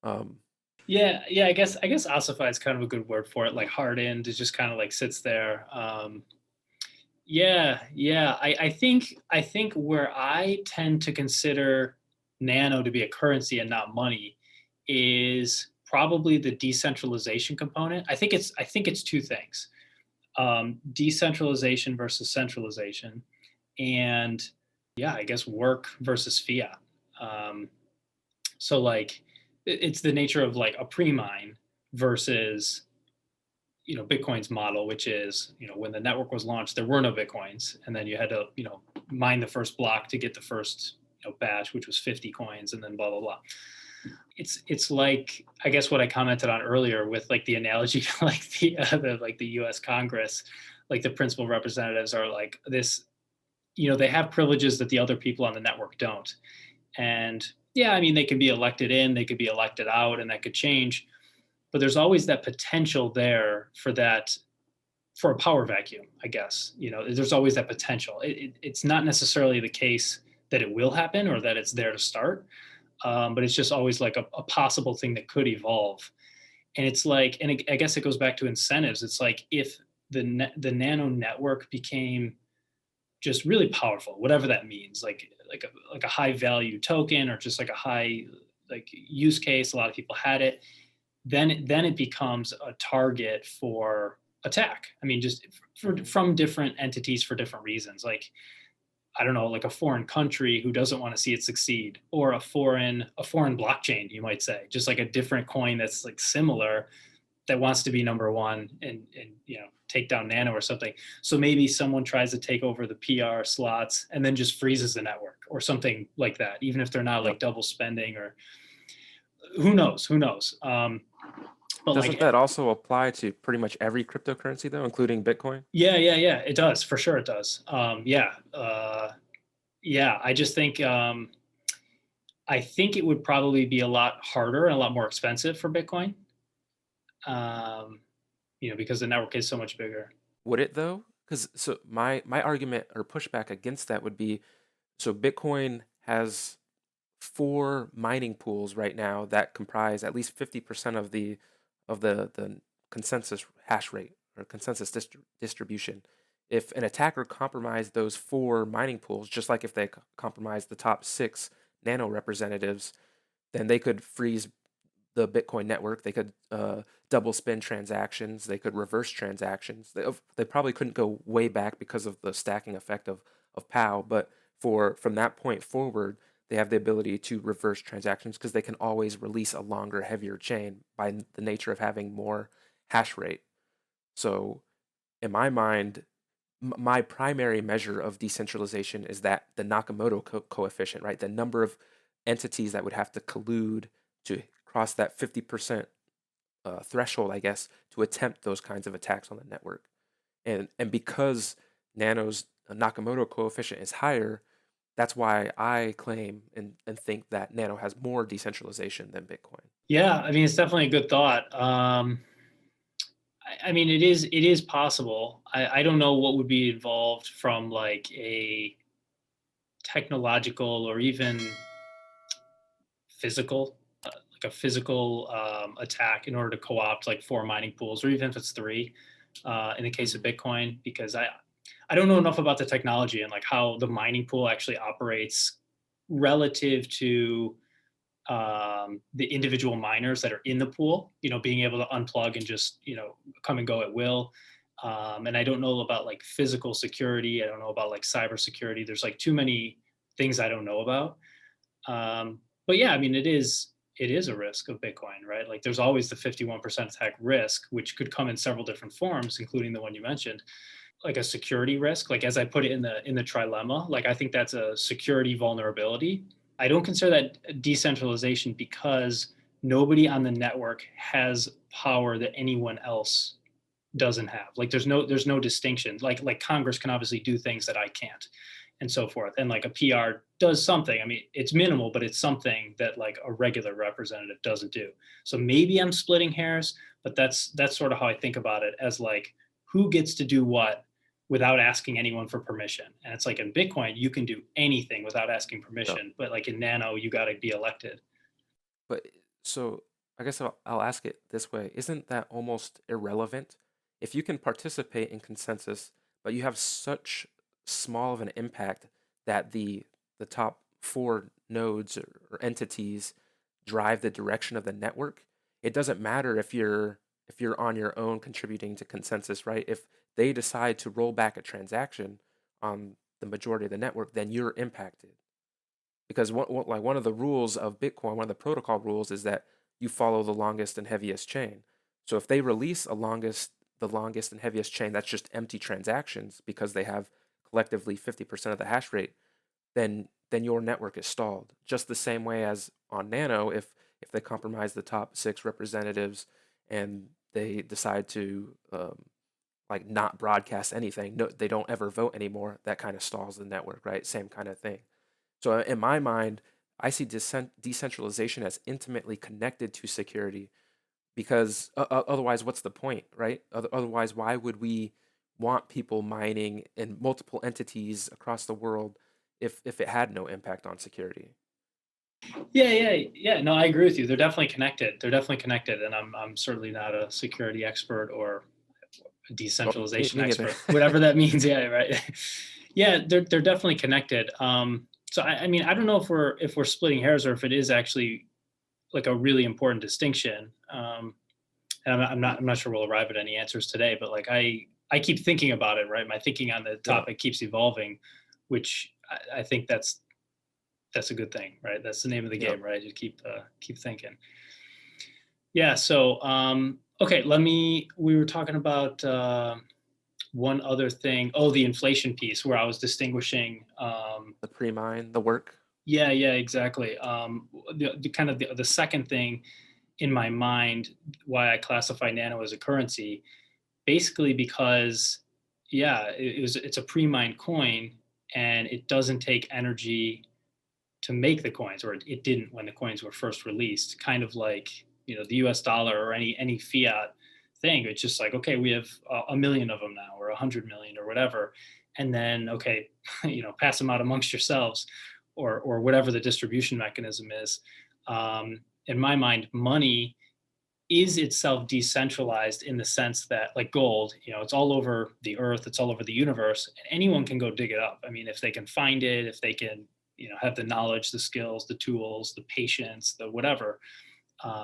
Um, Yeah, yeah. I guess ossified is kind of a good word for it. Like hardened, it just kind of like sits there. Yeah, yeah. I think where I tend to consider nano to be a currency and not money is probably the decentralization component. I think it's two things: decentralization versus centralization, and yeah, I guess work versus fiat. Um, so like, it's the nature of like a pre-mine versus Bitcoin's model, which is when the network was launched, there were no Bitcoins, and then you had to mine the first block to get the first batch, which was 50 coins, and then blah blah blah. It's like, I guess, what I commented on earlier with like the analogy to like the U.S. Congress, like the principal representatives are like this. They have privileges that the other people on the network don't, and yeah, I mean they could be elected in, they could be elected out, and that could change, but there's always that potential there for a power vacuum, I guess. There's always that potential. It's not necessarily the case that it will happen or that it's there to start, but it's just always like a possible thing that could evolve. And it's like, and I guess it goes back to incentives. It's like if the nano network became just really powerful, whatever that means, like a high value token or just like a high like use case. A lot of people had it, then it becomes a target for attack. I mean, just mhm. from different entities for different reasons. Like, I don't know, like a foreign country who doesn't want to see it succeed, or a foreign blockchain, you might say, just like a different coin that's like similar, that wants to be number one and take down nano or something. So maybe someone tries to take over the PR slots and then just freezes the network or something like that, even if they're not Yep. like double spending, or who knows. But Doesn't like, that also apply to pretty much every cryptocurrency though, including Bitcoin? yeah, yeah, yeah, it does, for sure it does. Yeah, yeah. I think it would probably be a lot harder and a lot more expensive for Bitcoin. Um, because the network is so much bigger. Would it though? Because so my argument or pushback against that would be, so Bitcoin has four mining pools right now that comprise at least 50% of the consensus hash rate or consensus distribution. If an attacker compromised those four mining pools, just like if they compromised the top six nano representatives, then they could freeze the Bitcoin network. They could double spend transactions. They could reverse transactions. They probably couldn't go way back because of the stacking effect of POW, but from that point forward, they have the ability to reverse transactions because they can always release a longer, heavier chain by the nature of having more hash rate. So, in my mind, my primary measure of decentralization is that the Nakamoto coefficient, right? The number of entities that would have to collude to cross that 50% threshold, I guess, to attempt those kinds of attacks on the network. And because Nano's Nakamoto coefficient is higher, that's why I claim and think that Nano has more decentralization than Bitcoin. Yeah, I mean, it's definitely a good thought. I mean, it is possible. I don't know what would be involved from like a technological or even physical, like a physical attack in order to co-opt like four mining pools, or even if it's three, in the case of Mhm. Bitcoin, because I don't know enough about the technology and like how the mining pool actually operates relative to the individual miners that are in the pool, being able to unplug and just, come and go at will. And I don't know about like physical security. I don't know about like cyber security. There's like too many things I don't know about. But yeah, I mean, it is a risk of Bitcoin, right? Like there's always the 51% attack risk, which could come in several different forms, including the one you mentioned, like a security risk. Like as I put it in the trilemma, like I think that's a security vulnerability. I don't consider that decentralization because nobody on the network has power that anyone else doesn't have. Like there's no distinction. Like Congress can obviously do things that I can't, and so forth. And like a PR does something. I mean, it's minimal, but it's something that like a regular representative doesn't do. So maybe I'm splitting hairs, but that's sort of how I think about it, as like who gets to do what without asking anyone for permission. And it's like in Bitcoin, you can do anything without asking Yep. permission, but like in Nano, you got to be elected. But so I guess I'll ask it this way. Isn't that almost irrelevant? If you can participate in consensus, but you have such small of an impact that the top four nodes or entities drive the direction of the network, it doesn't matter if you're on your own contributing to consensus, right? If they decide to roll back a transaction on the majority of the network, then you're impacted. Because like one of the rules of Bitcoin, one of the protocol rules is that you follow the longest and heaviest chain. So if they release the longest and heaviest chain that's just empty transactions because they have collectively 50% of the hash rate, then your network is stalled. Just the same way as on Nano, if they compromise the top six representatives and they decide to like not broadcast anything, no, they don't ever vote anymore. That kind of stalls the network, right? Same kind of thing. So in my mind, I see decentralization as intimately connected to security because otherwise, what's the point, right? Otherwise, why would we want people mining in multiple entities across the world if it had no impact on security? Yeah, yeah, yeah. No, I agree with you. They're definitely connected. They're definitely connected. And I'm certainly not a security expert or a Well, me, decentralization me neither. expert, whatever that means. Yeah, right. Yeah, they're definitely connected. So I mean, I don't know if we're splitting hairs or if it is actually like a really important distinction. And I'm not sure we'll arrive at any answers today, but like I keep thinking about it, right? My thinking on the Yeah, topic keeps evolving, which I think that's a good thing, right? That's the name of the yeah. game, right? You keep thinking. Yeah. So okay, we were talking about one other thing. Oh, the inflation piece where I was distinguishing. The pre-mine, the work. Yeah, yeah, exactly. The kind of the second thing in my mind why I classify Nano as a currency, basically because yeah, it's a pre-mined coin and it doesn't take energy to make the coins, or it didn't when the coins were first released. Kind of like the U.S. dollar or any fiat. thing. It's just like, okay, we have a million of them now, or 100 million, or whatever, and then okay, pass them out amongst yourselves, or whatever the distribution mechanism is. In my mind, money is itself decentralized in the sense that, like gold, it's all over the earth, it's all over the universe, and anyone can go dig it up. I mean, if they can find it, if they can, have the knowledge, the skills, the tools, the patience, the whatever,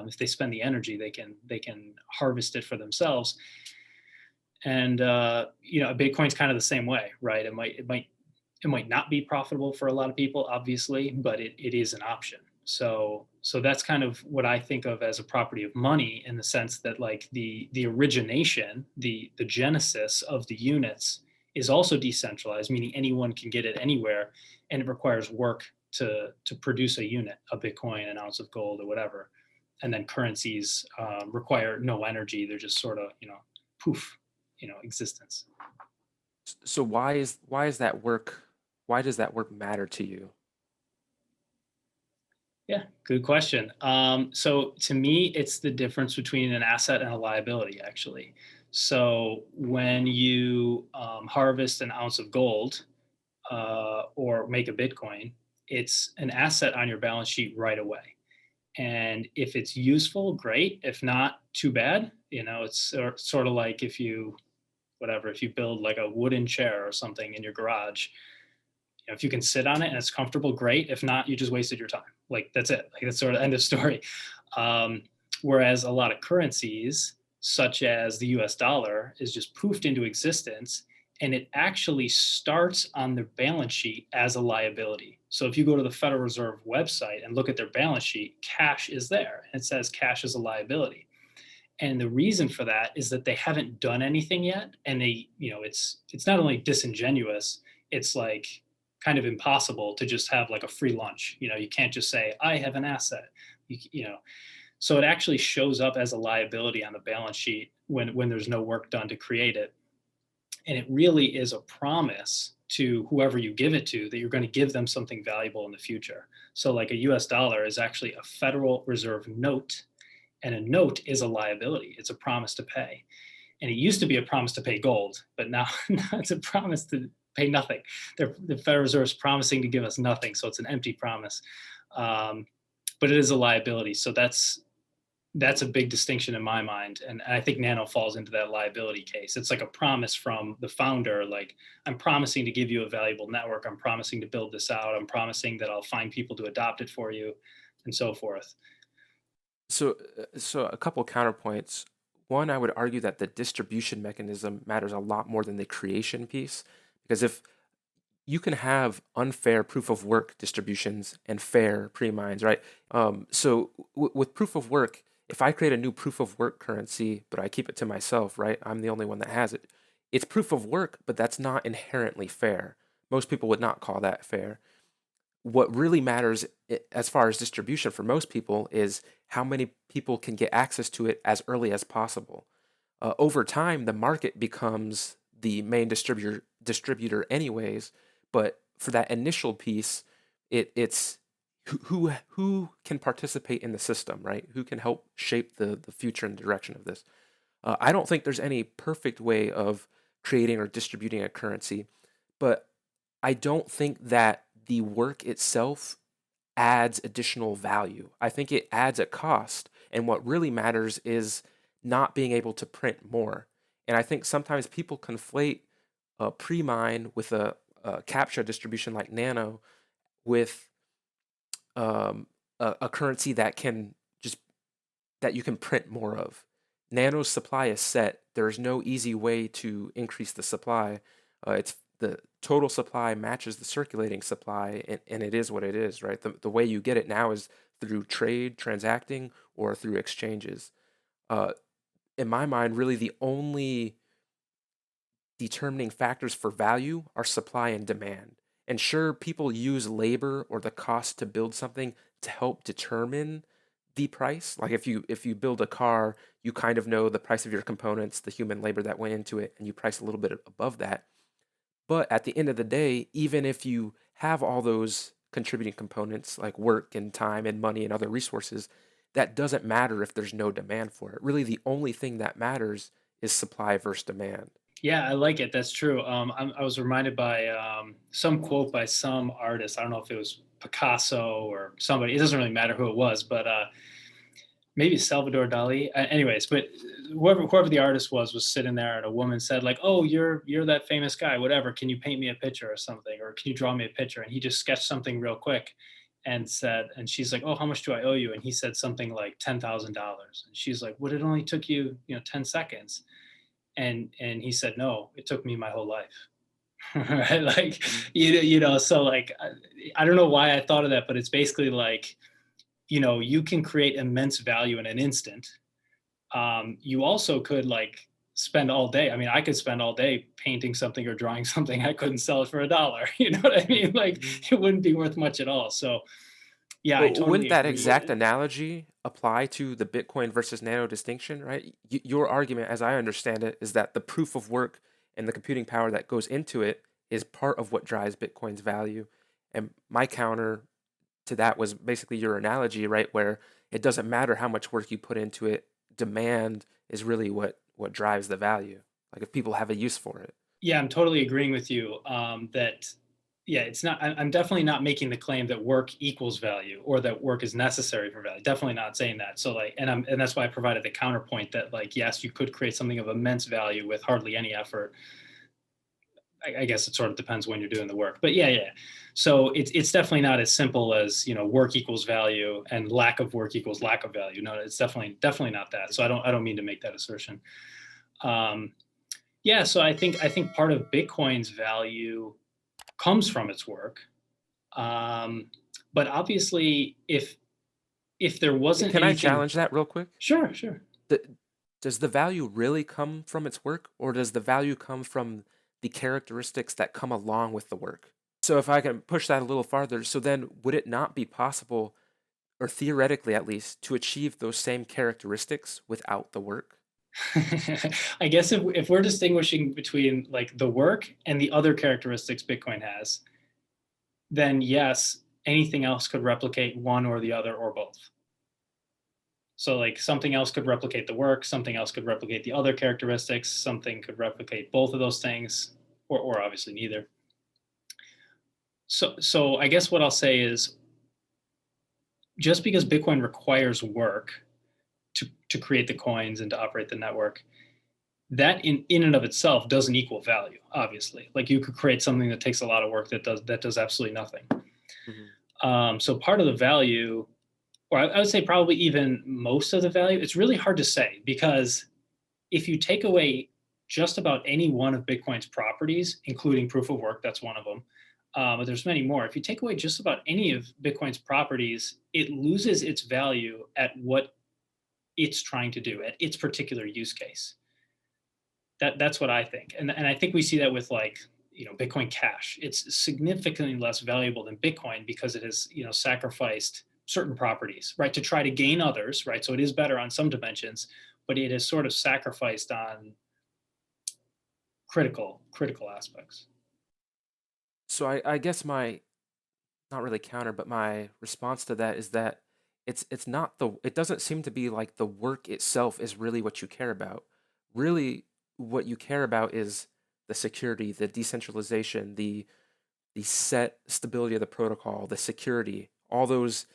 if they spend the energy, they can harvest it for themselves. And Bitcoin's kind of the same way, right? It might not be profitable for a lot of people, obviously, but it is an option. So that's kind of what I think of as a property of money, in the sense that, like, the origination, the genesis of the units is also decentralized, meaning anyone can get it anywhere, and it requires work to produce a unit, a Bitcoin, an ounce of gold, or whatever. And then currencies require no energy; they're just sort of, poof, existence. So why is that work? Why does that work matter to you? Yeah, good question. So to me, it's the difference between an asset and a liability, actually. So when you harvest an ounce of gold, or make a Bitcoin, it's an asset on your balance sheet right away. And if it's useful, great. If not, too bad. It's sort of like, if you build like a wooden chair or something in your garage, if you can sit on it and it's comfortable, great. If not, you just wasted your time. Like, that's it. Like, that's sort of end of story. Um, Whereas a lot of currencies, such as the US dollar, is just poofed into existence, and it actually starts on their balance sheet as a liability. So if you go to the Federal Reserve website and look at their balance sheet, cash is there. And it says cash is a liability. And the reason for that is that they haven't done anything yet. And it's not only disingenuous, it's like kind of impossible to just have like a free lunch. You can't just say, I have an asset. You know, so it actually shows up as a liability on the balance sheet when there's no work done to create it. And it really is a promise to whoever you give it to that you're going to give them something valuable in the future. So like a US dollar is actually a Federal Reserve note, and a note is a liability. It's a promise to pay. And it used to be a promise to pay gold, but now, now it's a promise to pay nothing. The Federal Reserve is promising to give us nothing, so it's an empty promise. Um, but it is a liability. So that's a big distinction in my mind, and I think Nano falls into that liability case. It's like a promise from the founder, like, I'm promising to give you a valuable network, I'm promising to build this out, I'm promising that I'll find people to adopt it for you, and so forth. So a couple counterpoints. One, I would argue that the distribution mechanism matters a lot more than the creation piece, because if you can have unfair proof of work distributions and fair pre-mines, right? So with proof of work, if I create a new proof of work currency, but I keep it to myself, right? I'm the only one that has it. It's proof of work, but that's not inherently fair. Most people would not call that fair. What really matters as far as distribution for most people is how many people can get access to it as early as possible. Over time, the market becomes the main distributor anyways, but for that initial piece, it's who can participate in the system, right? Who can help shape the future and direction of this? I don't think there's any perfect way of creating or distributing a currency, but I don't think that the work itself adds additional value. I think it adds a cost. And what really matters is not being able to print more. And I think sometimes people conflate a pre-mine with a captcha distribution like Nano with a currency that you can print more of. Nano's supply is set. There is no easy way to increase the supply. It's the total supply matches the circulating supply, and it is what it is, right? The way you get it now is through trade, transacting, or through exchanges. Uh, in my mind, really the only determining factors for value are supply and demand. And sure, people use labor or the cost to build something to help determine the price. Like if you build a car, you kind of know the price of your components, the human labor that went into it, and you price a little bit above that. But at the end of the day, even if you have all those contributing components like work and time and money and other resources, that doesn't matter if there's no demand for it. Really, the only thing that matters is supply versus demand. Yeah, I like it. That's true. I was reminded by some quote by some artist. I don't know if it was Picasso or somebody. It doesn't really matter who it was, but maybe Salvador Dali. Anyways, but whoever the artist was sitting there, and a woman said like, "Oh, you're that famous guy. Whatever. Can you paint me a picture or something, or can you draw me a picture?" And he just sketched something real quick, and said, and she's like, "Oh, how much do I owe you?" And he said something like $10,000. And she's like, "What? It only took you 10 seconds." And he said, "No, it took me my whole life." Right? Like so like I don't know why I thought of that, but it's basically like you can create immense value in an instant. You also could like spend all day. I mean, I could spend all day painting something or drawing something. I couldn't sell it for $1. You know what I mean? Like it wouldn't be worth much at all. So yeah, I But wouldn't totally that agree with exact it. analogy apply to the Bitcoin versus Nano distinction, right? Your argument, as I understand it, is that the proof of work and the computing power that goes into it is part of what drives Bitcoin's value. And my counter to that was basically your analogy, right? Where it doesn't matter how much work you put into it, demand is really what drives the value. Like if people have a use for it. Yeah, I'm totally agreeing with you that yeah, it's not. I'm definitely not making the claim that work equals value or that work is necessary for value. Definitely not saying that. So like, and that's why I provided the counterpoint that like, yes, you could create something of immense value with hardly any effort. I guess it sort of depends when you're doing the work, but yeah, yeah. So it's definitely not as simple as work equals value and lack of work equals lack of value. No, it's definitely not that. So I don't mean to make that assertion. Um, yeah, so I think part of Bitcoin's value comes from its work. Um, but obviously, if there wasn't Can I anything, challenge that real quick? sure, sure. the, does the value really come from its work, or does the value come from the characteristics that come along with the work? So if I can push that a little farther, so then would it not be possible, or theoretically at least, to achieve those same characteristics without the work? I guess if we're distinguishing between like the work and the other characteristics Bitcoin has, then yes, anything else could replicate one or the other or both. So like something else could replicate the work, something else could replicate the other characteristics, something could replicate both of those things, or obviously neither. So I guess what I'll say is just because Bitcoin requires work to create the coins and to operate the network, that in and of itself doesn't equal value, obviously. Like you could create something that takes a lot of work that does absolutely nothing. Mhm. So part of the value, or I would say probably even most of the value, it's really hard to say because if you take away just about any one of Bitcoin's properties, including proof of work, that's one of them. But there's many more. If you take away just about any of Bitcoin's properties, it loses its value at what it's trying to do, at its particular use case. That's what I think, and I think we see that with like Bitcoin Cash. It's significantly less valuable than Bitcoin because it has sacrificed certain properties, right, to try to gain others, right. So it is better on some dimensions, but it is sort of sacrificed on critical aspects. So I guess my, not really counter, but my response to that is that it's not the, it doesn't seem to be like the work itself is really what you care about. Really, what you care about is the security, the decentralization, the set stability of the protocol, the security, all those,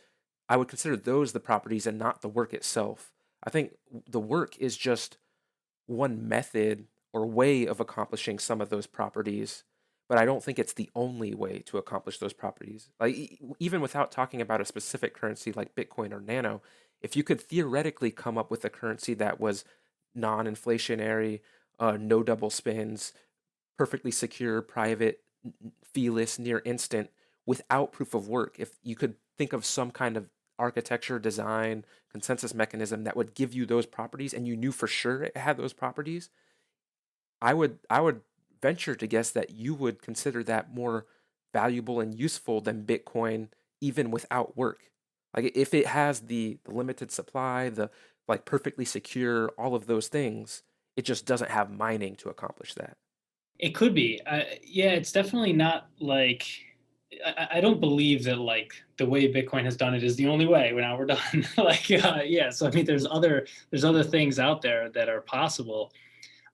I would consider those the properties and not the work itself. I think the work is just one method or way of accomplishing some of those properties, but I don't think it's the only way to accomplish those properties. Like even without talking about a specific currency like Bitcoin or Nano, if you could theoretically come up with a currency that was non-inflationary, no double spends, perfectly secure, private, feeless, near instant, without proof of work, if you could think of some kind of architecture, design, consensus mechanism that would give you those properties and you knew for sure it had those properties, I would venture to guess that you would consider that more valuable and useful than Bitcoin even without work. Like if it has the limited supply, the like perfectly secure, all of those things, it just doesn't have mining to accomplish that. It could be. Yeah, it's definitely not like I don't believe that like the way Bitcoin has done it is the only way. Now we're done. Like, yeah. So I mean, there's other things out there that are possible.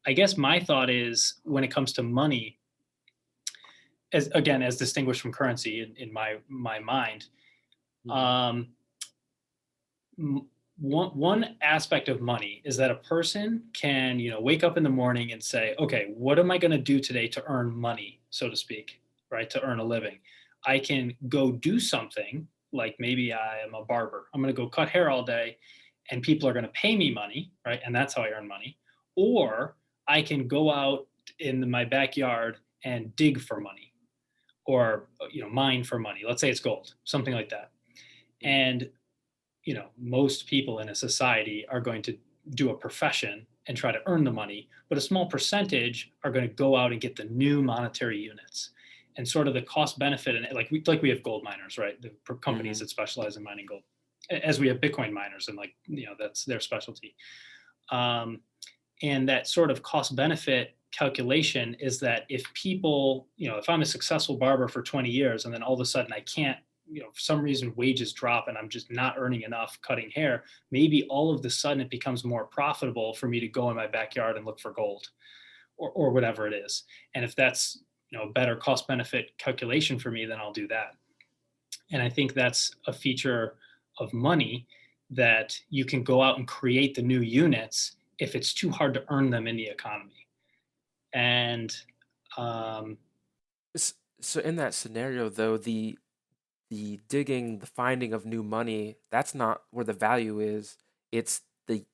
I guess my thought is when it comes to money, as again as distinguished from currency in my mind, Mhm. um, one aspect of money is that a person can wake up in the morning and say, okay, what am I going to do today to earn money, so to speak, right? To earn a living. I can go do something, like maybe I am a barber. I'm going to go cut hair all day and people are going to pay me money, right? And that's how I earn money. Or I can go out in my backyard and dig for money, or mine for money. Let's say it's gold, something like that. Mhm. And most people in a society are going to do a profession and try to earn the money, but a small percentage are going to go out and get the new monetary units. And sort of the cost benefit, and like we have gold miners, right? The companies Mhm. that specialize in mining gold, as we have Bitcoin miners, and like that's their specialty. Um, and that sort of cost benefit calculation is that if people, if I'm a successful barber for 20 years and then all of a sudden I can't, for some reason wages drop and I'm just not earning enough cutting hair, maybe all of the sudden it becomes more profitable for me to go in my backyard and look for gold, or whatever it is. And if that's a better cost benefit calculation for me, then I'll do that. And I think that's a feature of money, that you can go out and create the new units if it's too hard to earn them in the economy. And um, So in that scenario, though, the digging, the finding of new money, that's not where the value is. It's the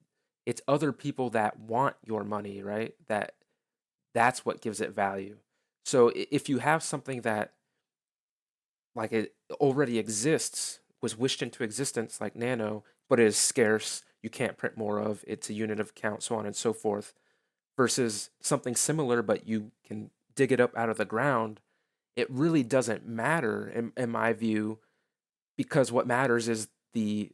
it's other people that want your money, right? That's what gives it value. So if you have something that like it already exists, was wished into existence like Nano, but it is scarce, you can't print more of, it's a unit of account, so on and so forth, versus something similar, but you can dig it up out of the ground, it really doesn't matter in my view, because what matters is the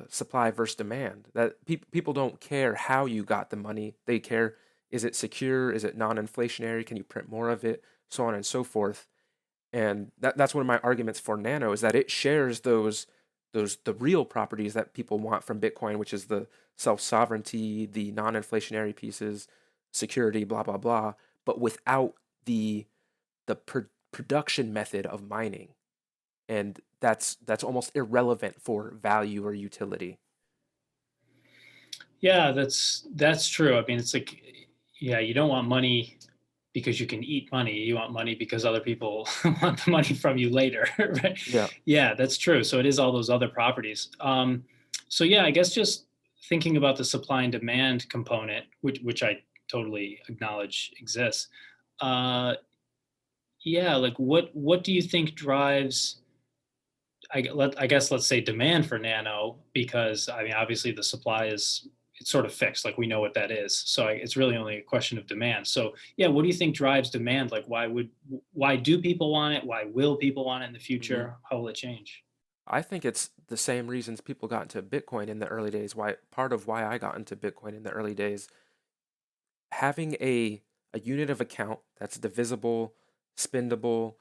supply versus demand. That people don't care how you got the money. They care, is it secure? Is it non-inflationary? Can you print more of it? So on and so forth. And that's one of my arguments for Nano, is that it shares those the real properties that people want from Bitcoin, which is the self-sovereignty, the non-inflationary pieces, security, blah blah blah, but without the production method of mining. And that's almost irrelevant for value or utility. yeah, that's true. I mean, it's like, yeah, you don't want money because you can eat money. You want money because other people want the money from you later, right? Yeah. Yeah, that's true. So it is all those other properties. So yeah, I guess just thinking about the supply and demand component, which I totally acknowledge exists. Uh, yeah, like what do you think drives? I guess let's say demand for nano, because I mean obviously the supply is, it's sort of fixed, like we know what that is, so it's really only a question of demand. So yeah, what do you think drives demand? Like why do people want it? Why will people want it in the Mhm. future? How will it change? I think it's the same reasons people got into Bitcoin in the early days. Why part of why I got into Bitcoin in the early days, having a unit of account that's divisible, spendable,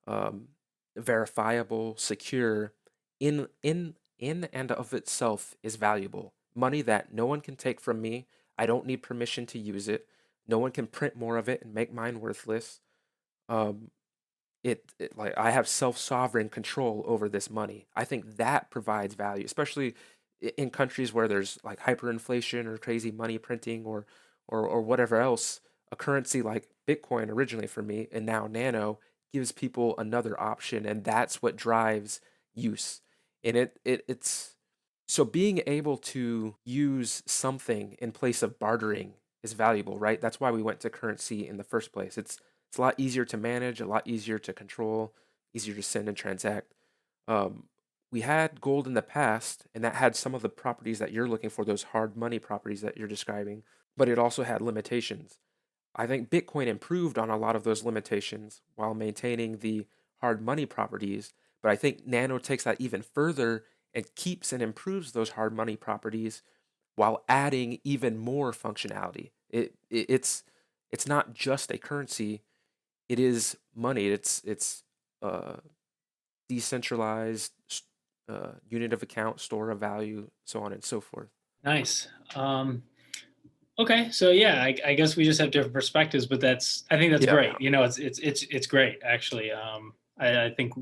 um, verifiable, secure, in and of itself is valuable. Money that no one can take from me. I don't need permission to use it. No one can print more of it and make mine worthless. Um, it like I have self-sovereign control over this money. I think that provides value, especially in countries where there's like hyperinflation or crazy money printing or whatever else. A currency like Bitcoin originally for me and now Nano gives people another option, and that's what drives use. And it's so being able to use something in place of bartering is valuable, right? That's why we went to currency in the first place. It's a lot easier to manage, a lot easier to control, easier to send and transact. Um, we had gold in the past, and that had some of the properties that you're looking for, those hard money properties that you're describing, but it also had limitations. I think Bitcoin improved on a lot of those limitations while maintaining the hard money properties, but I think Nano takes that even further and keeps and improves those hard money properties while adding even more functionality. It's not just a currency, it is money. It's decentralized unit of account, store of value, so on and so forth. Nice. Okay, so yeah, I guess we just have different perspectives, but I think that's Yeah, great. You know, it's great actually. I think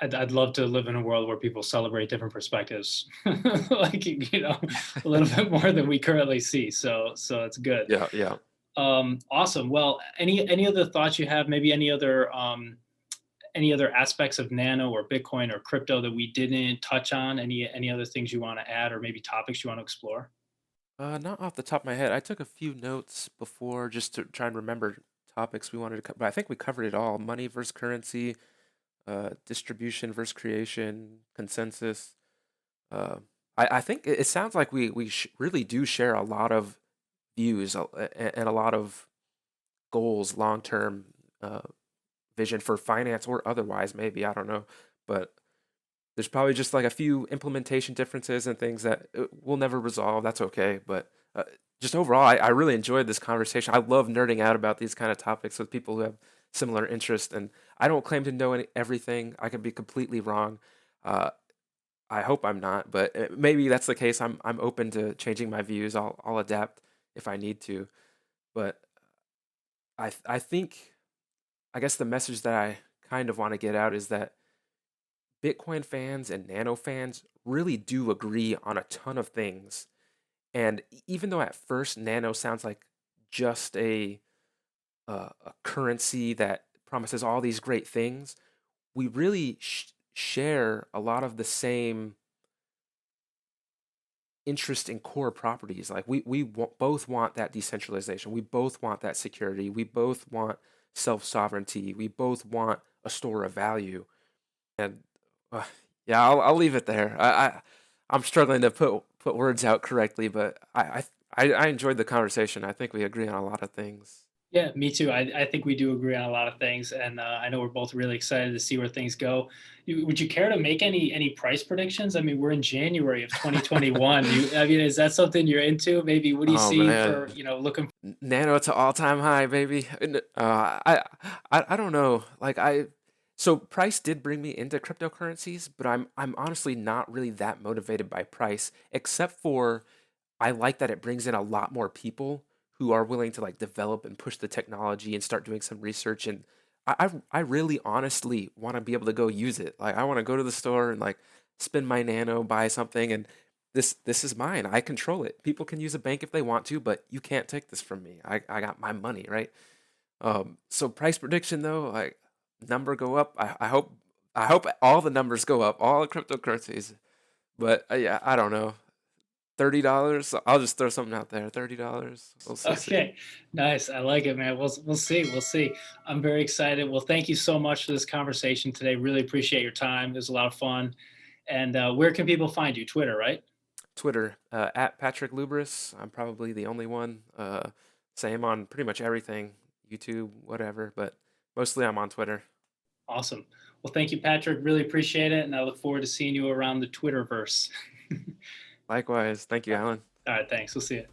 I'd love to live in a world where people celebrate different perspectives, like a little bit more than we currently see. So it's good. yeah, yeah. Awesome. Well, any other thoughts you have? Maybe any other aspects of Nano or Bitcoin or crypto that we didn't touch on? Any other things you want to add, or maybe topics you want to explore? Not off the top of my head. I took a few notes before just to try and remember topics we wanted to cover, but I think we covered it all. Money versus currency, distribution versus creation, consensus. Uh, I think it sounds like we really do share a lot of views and a lot of goals, long term vision for finance or otherwise, maybe. I don't know. But there's probably just like a few implementation differences and things that we'll never resolve. That's okay. But just overall, I really enjoyed this conversation. I love nerding out about these kind of topics with people who have similar interests. And I don't claim to know everything. I could be completely wrong. Uh, I hope I'm not, but maybe that's the case. I'm open to changing my views. I'll adapt if I need to. But I think I guess the message that I kind of want to get out is that Bitcoin fans and Nano fans really do agree on a ton of things. And even though at first Nano sounds like just a currency that promises all these great things, we really share a lot of the same interest in core properties. Like both want that decentralization. We both want that security. We both want self sovereignty. We both want a store of value. And uh, yeah, I'll leave it there. I'm struggling to put words out correctly, but I enjoyed the conversation. I think we agree on a lot of things. Yeah, me too. I think we do agree on a lot of things, and I know we're both really excited to see where things go. Would you care to make any price predictions? I mean, we're in January of 2021. I mean, is that something you're into? Maybe what do you Oh see man, for looking? Nano to all-time high, baby. I don't know. So price did bring me into cryptocurrencies, but I'm honestly not really that motivated by price, except for I like that it brings in a lot more people who are willing to like develop and push the technology and start doing some research. And I really honestly want to be able to go use it. Like I want to go to the store and like spend my Nano, buy something, and this is mine. I control it. People can use a bank if they want to, but you can't take this from me. I got my money, right? So price prediction though, like number go up. I hope all the numbers go up, all the cryptocurrencies. But yeah, I don't know. $30. I'll just throw something out there. $30. We'll see. Okay, nice. I like it, man. We'll see. We'll see. I'm very excited. Well, thank you so much for this conversation today. Really appreciate your time. It was a lot of fun. And where can people find you? Twitter, right? Twitter at Patrick Luberus. I'm probably the only one. Same on pretty much everything, YouTube, whatever. But mostly I'm on Twitter. Awesome. Well, thank you, Patrick. Really appreciate it. And I look forward to seeing you around the Twitterverse. Likewise. Thank you, Alan. All right. Thanks. We'll see you.